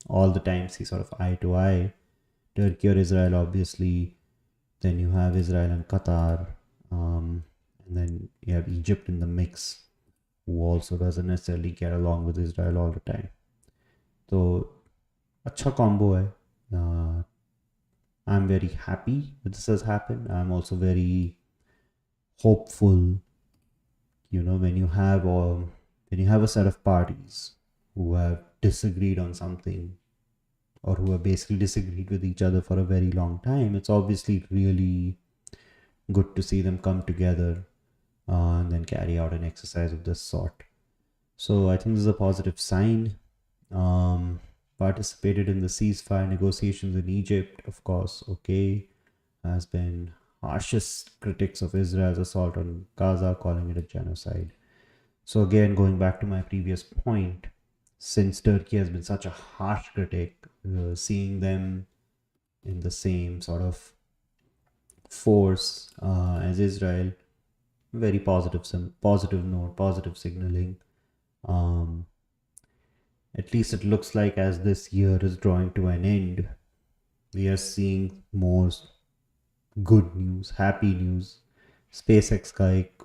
all the time see sort of eye to eye, Turkey or Israel, obviously. Then you have Israel and Qatar, and then you have Egypt in the mix. who also doesn't necessarily get along with Israel all the time. तो अच्छा combo है. I'm very happy that this has happened. I'm also very hopeful. You know, when you have a set of parties who have disagreed on something, or who have basically disagreed with each other for a very long time, it's obviously really good to see them come together and then carry out an exercise of this sort. So I think this is a positive sign. Participated in the ceasefire negotiations in Egypt, of course, okay, has been harshest critics of Israel's assault on Gaza, calling it a genocide. So again, going back to my previous point, since Turkey has been such a harsh critic, seeing them in the same sort of force as Israel, very positive note, positive signaling. At least it looks like as this year is drawing to an end, we are seeing more good news, happy news. SpaceX का एक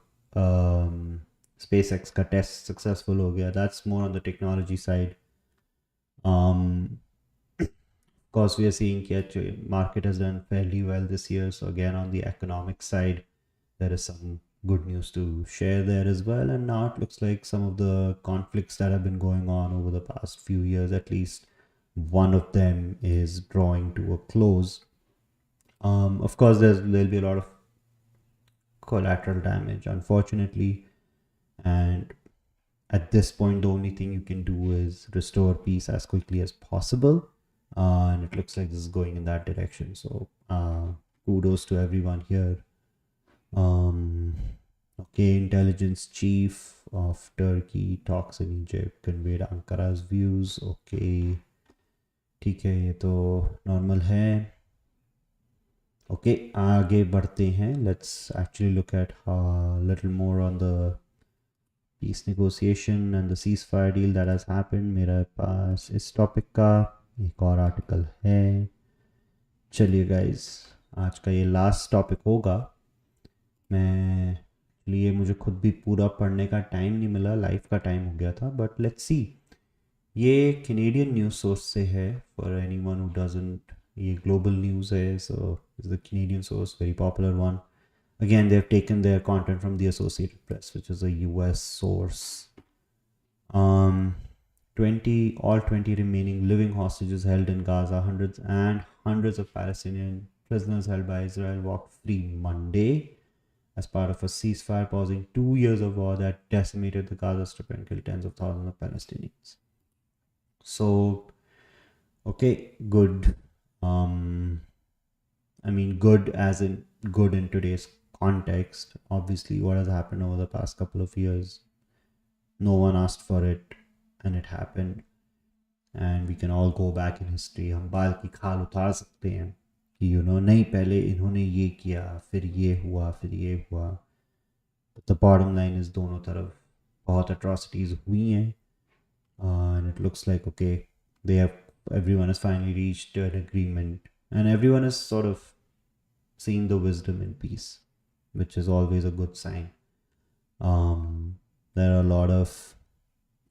SpaceX का test successful हो गया. That's more on the technology side. Of course, we are seeing that market has done fairly well this year. So again, on the economic side, there is some good news to share there as well. And now it looks like some of the conflicts that have been going on over the past few years, at least one of them is drawing to a close. Of course, there'll be a lot of collateral damage, unfortunately, and at this point, the only thing you can do is restore peace as quickly as possible. And it looks like this is going in that direction. So kudos to everyone here. Okay, intelligence chief of Turkey talks in Egypt, conveyed Ankara's views. Okay, ठीक है, ये तो normal है. Okay, आगे बढ़ते हैं. Let's actually look at a little more on the peace negotiation and the ceasefire deal that has happened. मेरे पास इस टॉपिक का एक और आर्टिकल है. चलिए गाइस, आज का ये लास्ट टॉपिक होगा. मुझे खुद भी पूरा पढ़ने का टाइम नहीं मिला, लाइफ का टाइम हो गया था, बट लेट्स सी. ये कैनेडियन न्यूज़ सोर्स से है. फॉर एनीवन हु डजंट, ये ग्लोबल न्यूज़ है, so is the Canadian source, very popular one. Again, they have taken their content from the Associated Press, which is a US source. 20 remaining living hostages held in Gaza, hundreds of Palestinian prisoners held by Israel walked free Monday as part of a ceasefire pausing 2 years of war that decimated the Gaza Strip and killed tens of thousands of Palestinians. So, okay, good. I mean, good as in good in today's context. Obviously, what has happened over the past couple of years, no one asked for it and it happened, and we can all go back in history. हम बाल की खाल उतार सकते हैं कि नहीं, पहले इन्होंने ये किया, फिर ये हुआ, फिर ये हुआ. But the bottom line is दोनों तरफ बहुत atrocities हुई हैं, and it looks like okay, everyone has finally reached an agreement, and everyone has sort of seen the wisdom in peace, which is always a good sign. There are a lot of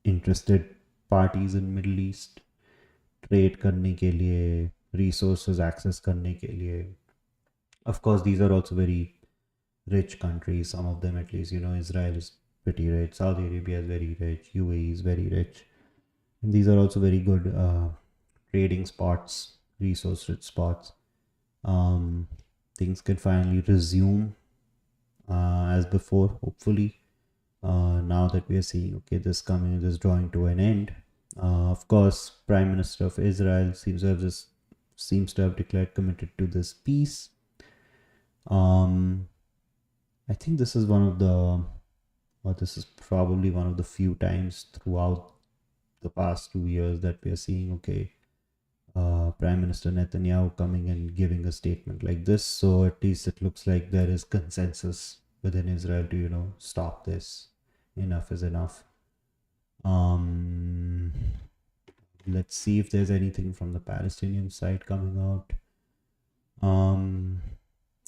interested parties in Middle East, trade करने के लिए, resources access करने के लिए. Of course, these are also very rich countries, some of them at least. Israel is pretty rich, Saudi Arabia is very rich, UAE is very rich, and these are also very good trading spots, resource rich spots. Things can finally resume as before, hopefully, now that we are seeing this drawing to an end. Of course, Prime Minister of Israel seems to have declared committed to this peace. I think this is this is probably one of the few times throughout the past 2 years that we are seeing Prime Minister Netanyahu coming and giving a statement like this. So at least it looks like there is consensus within Israel to stop this. Enough is enough. Let's see if there's anything from the Palestinian side coming out.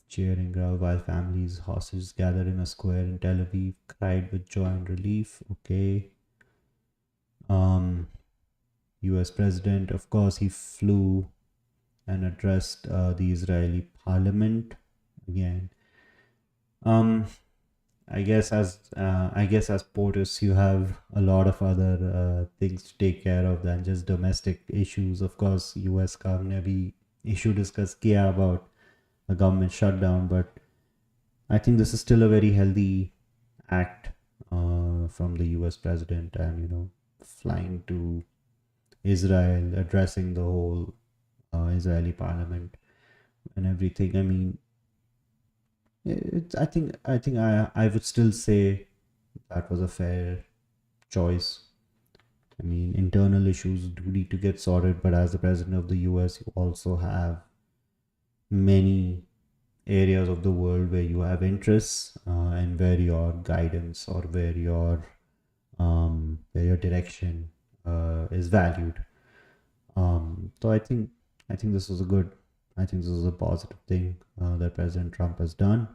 cheering crowd while families, hostages gathered in a square in Tel Aviv, cried with joy and relief. Okay. US president, of course, he flew and addressed the Israeli parliament again. I guess as POTUS, you have a lot of other things to take care of than just domestic issues. Of course, US का हमने अभी issue discuss किया about a government shutdown, but I think this is still a very healthy act from the US president, and flying to Israel, addressing the whole Israeli parliament and everything. I mean, I would still say that was a fair choice. I mean, internal issues do need to get sorted, but as the president of the US, you also have many areas of the world where you have interests and where your guidance or where your direction is valued. So I think this was a positive thing that President Trump has done.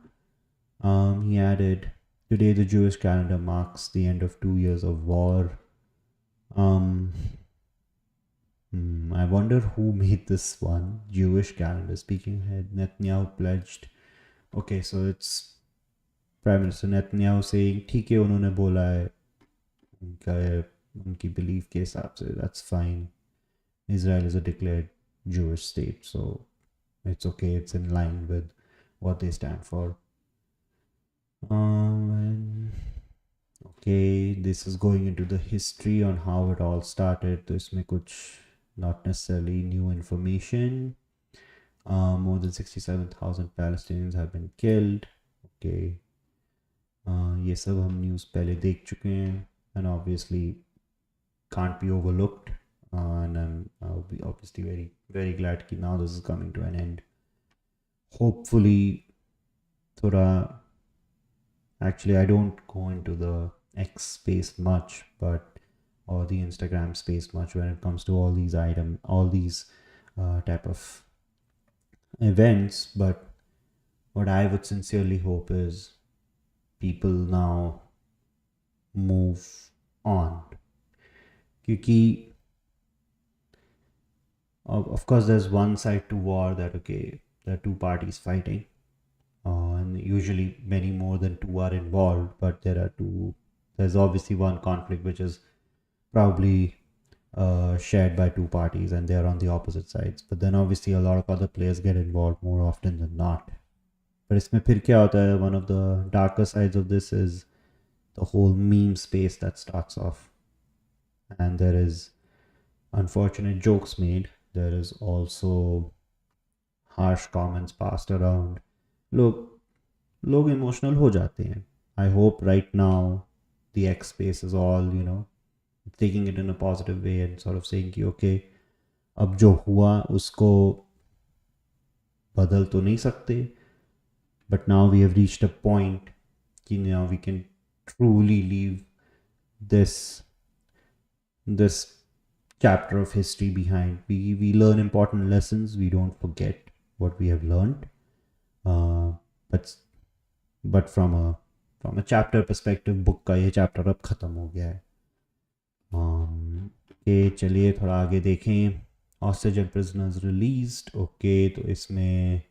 He added, today the Jewish calendar marks the end of 2 years of war. I wonder who made this one. Jewish calendar. Speaking ahead, Netanyahu pledged. Okay, so it's Prime Minister Netanyahu saying, ठीक है उन्होंने बोला है उनकी belief के हिसाब से, that's fine. Israel is a declared Jewish state, so it's okay. It's in line with what they stand for. Okay, this is going into the history on how it all started. तो इसमें कुछ not necessarily new information. More than 67,000 Palestinians have been killed. Okay, ये सब हम news पहले देख चुके हैं, and obviously can't be overlooked. And I'll be obviously very, very glad that now this is coming to an end. Hopefully, actually I don't go into the X space much, or the Instagram space much when it comes to all these type of events. But what I would sincerely hope is people now move on. Because of course there's one side to war that, okay, there are two parties fighting, and usually many more than two are involved, but there's obviously one conflict which is probably shared by two parties and they're on the opposite sides, but then obviously a lot of other players get involved more often than not. But इसमें फिर क्या होता है, one of the darker sides of this is the whole meme space that starts off, and there is unfortunate jokes made. There is also harsh comments passed around. लोग emotional हो जाते हैं. I hope right now the X space is all, taking it in a positive way and sort of saying कि okay, अब जो हुआ उसको बदल तो नहीं सकते, but now we have reached a point कि now we can truly leave this chapter of history behind. We learn important lessons. We don't forget what we have learned. But from a chapter perspective, book का ये chapter अब खत्म हो गया है. Okay, चलिए थोड़ा आगे देखें. Hostage and prisoners released. Okay, तो इसमें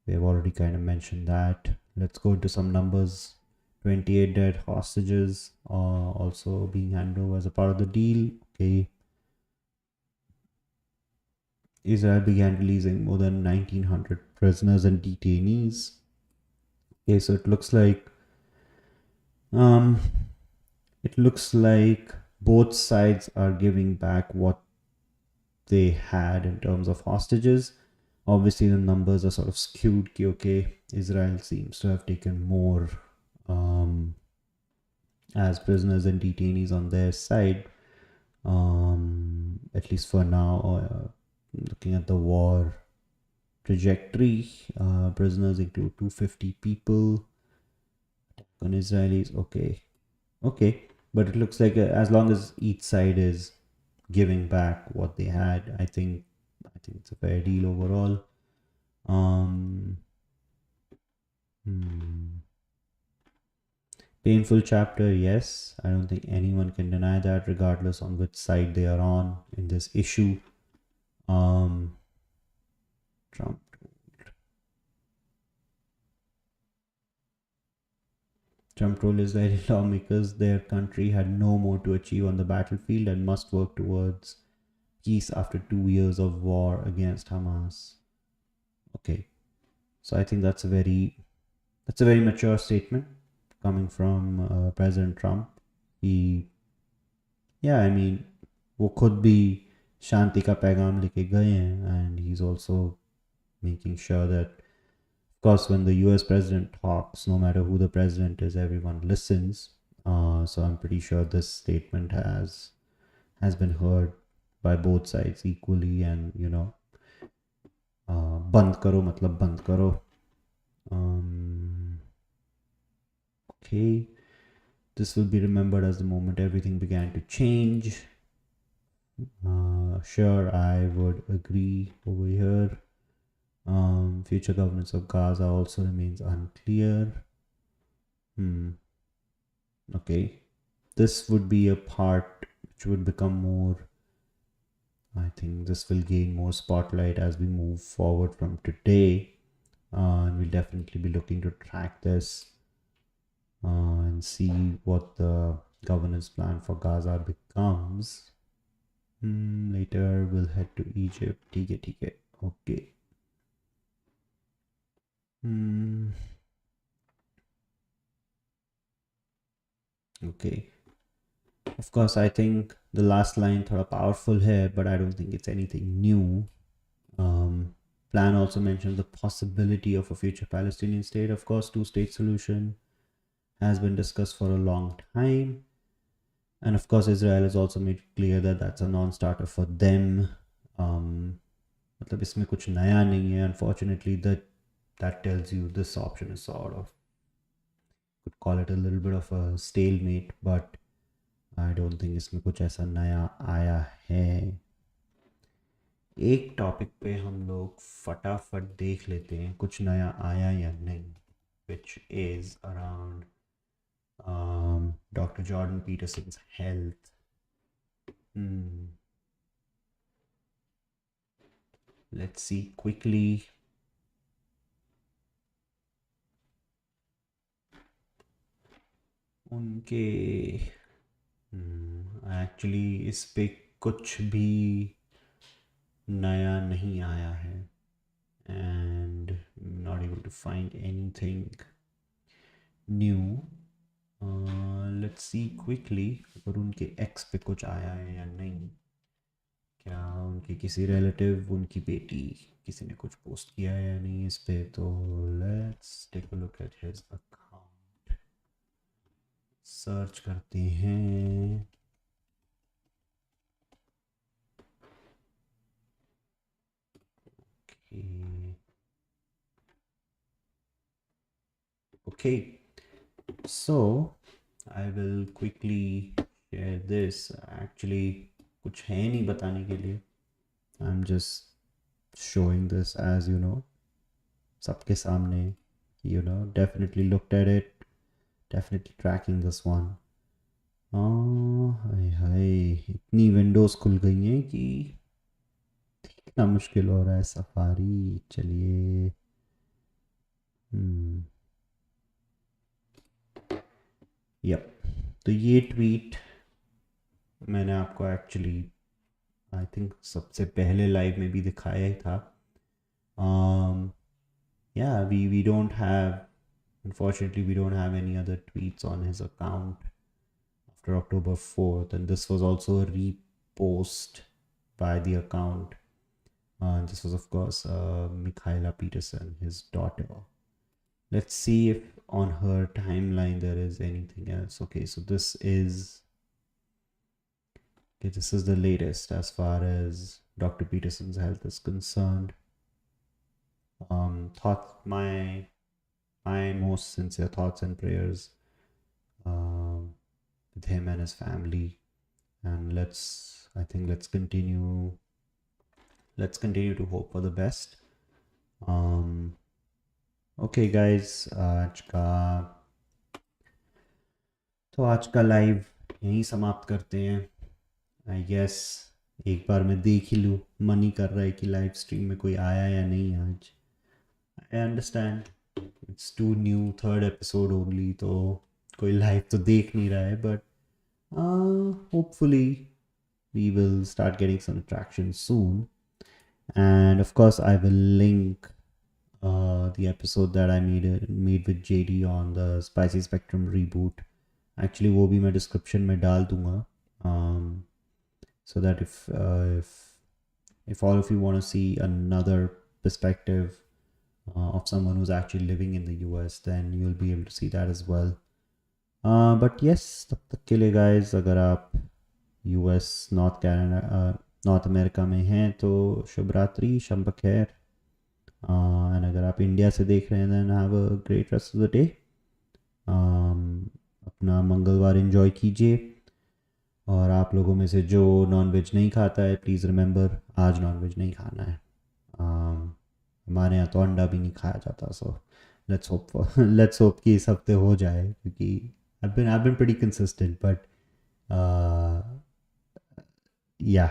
we have already kind of mentioned that. Let's go into some numbers. 28 dead hostages also being handed over as a part of the deal. Okay. Israel began releasing more than 1,900 prisoners and detainees. Okay, so it looks like both sides are giving back what they had in terms of hostages. Obviously, the numbers are sort of skewed. Okay, Israel seems to have taken more as prisoners and detainees on their side, at least for now. Looking at the war trajectory, prisoners include 250 people on Israelis. Okay, but it looks like as long as each side is giving back what they had, I think it's a fair deal overall. Painful chapter, yes. I don't think anyone can deny that, regardless on which side they are on in this issue. Trump told Israeli lawmakers their country had no more to achieve on the battlefield and must work towards peace after 2 years of war against Hamas. Okay, so I think that's a very mature statement coming from President Trump. I mean, वो खुद भी शांति का पैगाम लेके गए हैं, and he's also making sure that, of course, when the US president talks, no matter who the president is, everyone listens. So I'm pretty sure this statement has been heard by both sides equally, and बंद करो मतलब बंद करो. Okay, this will be remembered as the moment everything began to change. Sure, I would agree over here. Future governance of Gaza also remains unclear. Okay, this would be a part which would become more, I think this will gain more spotlight as we move forward from today. And we'll definitely be looking to track this and see what the governance plan for Gaza becomes. Later we'll head to Egypt. ठीक है. Okay. Okay. Of course, I think the last line थोड़ा powerful है, but I don't think it's anything new. Plan also mentioned the possibility of a future Palestinian state. Of course, two-state solution has been discussed for a long time. And of course, Israel has also made clear that that's a non-starter for them. मतलब इसमें कुछ नया नहीं है. Unfortunately, that tells you this option is sort of, could call it a little bit of a stalemate, but I don't think इसमें कुछ ऐसा नया आया है. एक टॉपिक पे हम लोग फटाफट देख लेते हैं कुछ नया आया या नहीं, which is around Dr. Jordan Peterson's health. Let's see quickly. उनके एक्चुअली इस पे कुछ भी नया नहीं आया है, and not able to find anything new. Let's see quickly अगर उनके एक्स पे कुछ आया है या नहीं. क्या उनके किसी रिलेटिव, उनकी बेटी, किसी ने कुछ पोस्ट किया है या नहीं इस पे. तो let's take a look at his account. Search करते हैं. Okay, so I will quickly share this. Actually कुछ है नहीं बताने के लिए. I'm just showing this as सबके सामने. Definitely looked at it, definitely tracking this one. हाय इतनी विंडोज खुल गई हैं कि इतना मुश्किल हो रहा है. सफारी चलिए. यप, तो ये ट्वीट मैंने आपको एक्चुअली आई थिंक सबसे पहले लाइव में भी दिखाया ही था. we don't have, unfortunately we don't have any other tweets on his account after October 4th, and this was also a repost by the account. This was of course Michaela Peterson, his daughter. Let's see if on her timeline there is anything else. Okay, so this is the latest as far as Dr. Peterson's health is concerned. My most sincere thoughts and prayers with him and his family, and let's continue to hope for the best. Okay guys, आज का live यहीं समाप्त करते हैं। I guess एक बार मैं देख ही लूँ, मन ही कर रहा है कि लाइव स्ट्रीम में कोई आया या नहीं आज। I understand it's too new, third episode only, तो कोई लाइव तो देख नहीं रहा है, but hopefully we will start getting some traction soon. And of course, I will link the episode that I made with JD on the Spicy Spectrum reboot. Actually, वो भी मैं description में डाल दूँगा, so that if all of you want to see another perspective of someone who's actually living in the US, then you'll be able to see that as well. But yes, तब तक के लिए guys, अगर आप US north America में हैं तो शुभ रात्रि, शब खैर। एंड अगर आप इंडिया से देख रहे हैं then have a great rest of the day. अपना मंगलवार एंजॉय कीजिए। और आप लोगों में से जो नॉन वेज नहीं खाता है, प्लीज़ रिमेंबर आज नॉन वेज नहीं खाना है। हमारे यहाँ तो अंडा भी नहीं खाया जाता, सो लेट्स होप कि इस हफ्ते हो जाए, क्योंकि I've been pretty consistent, but yeah,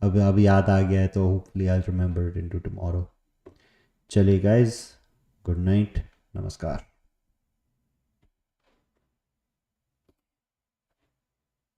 अब याद आ गया है, तो hopefully I'll remember it into tomorrow. चलिए guys, गुड नाइट, नमस्कार।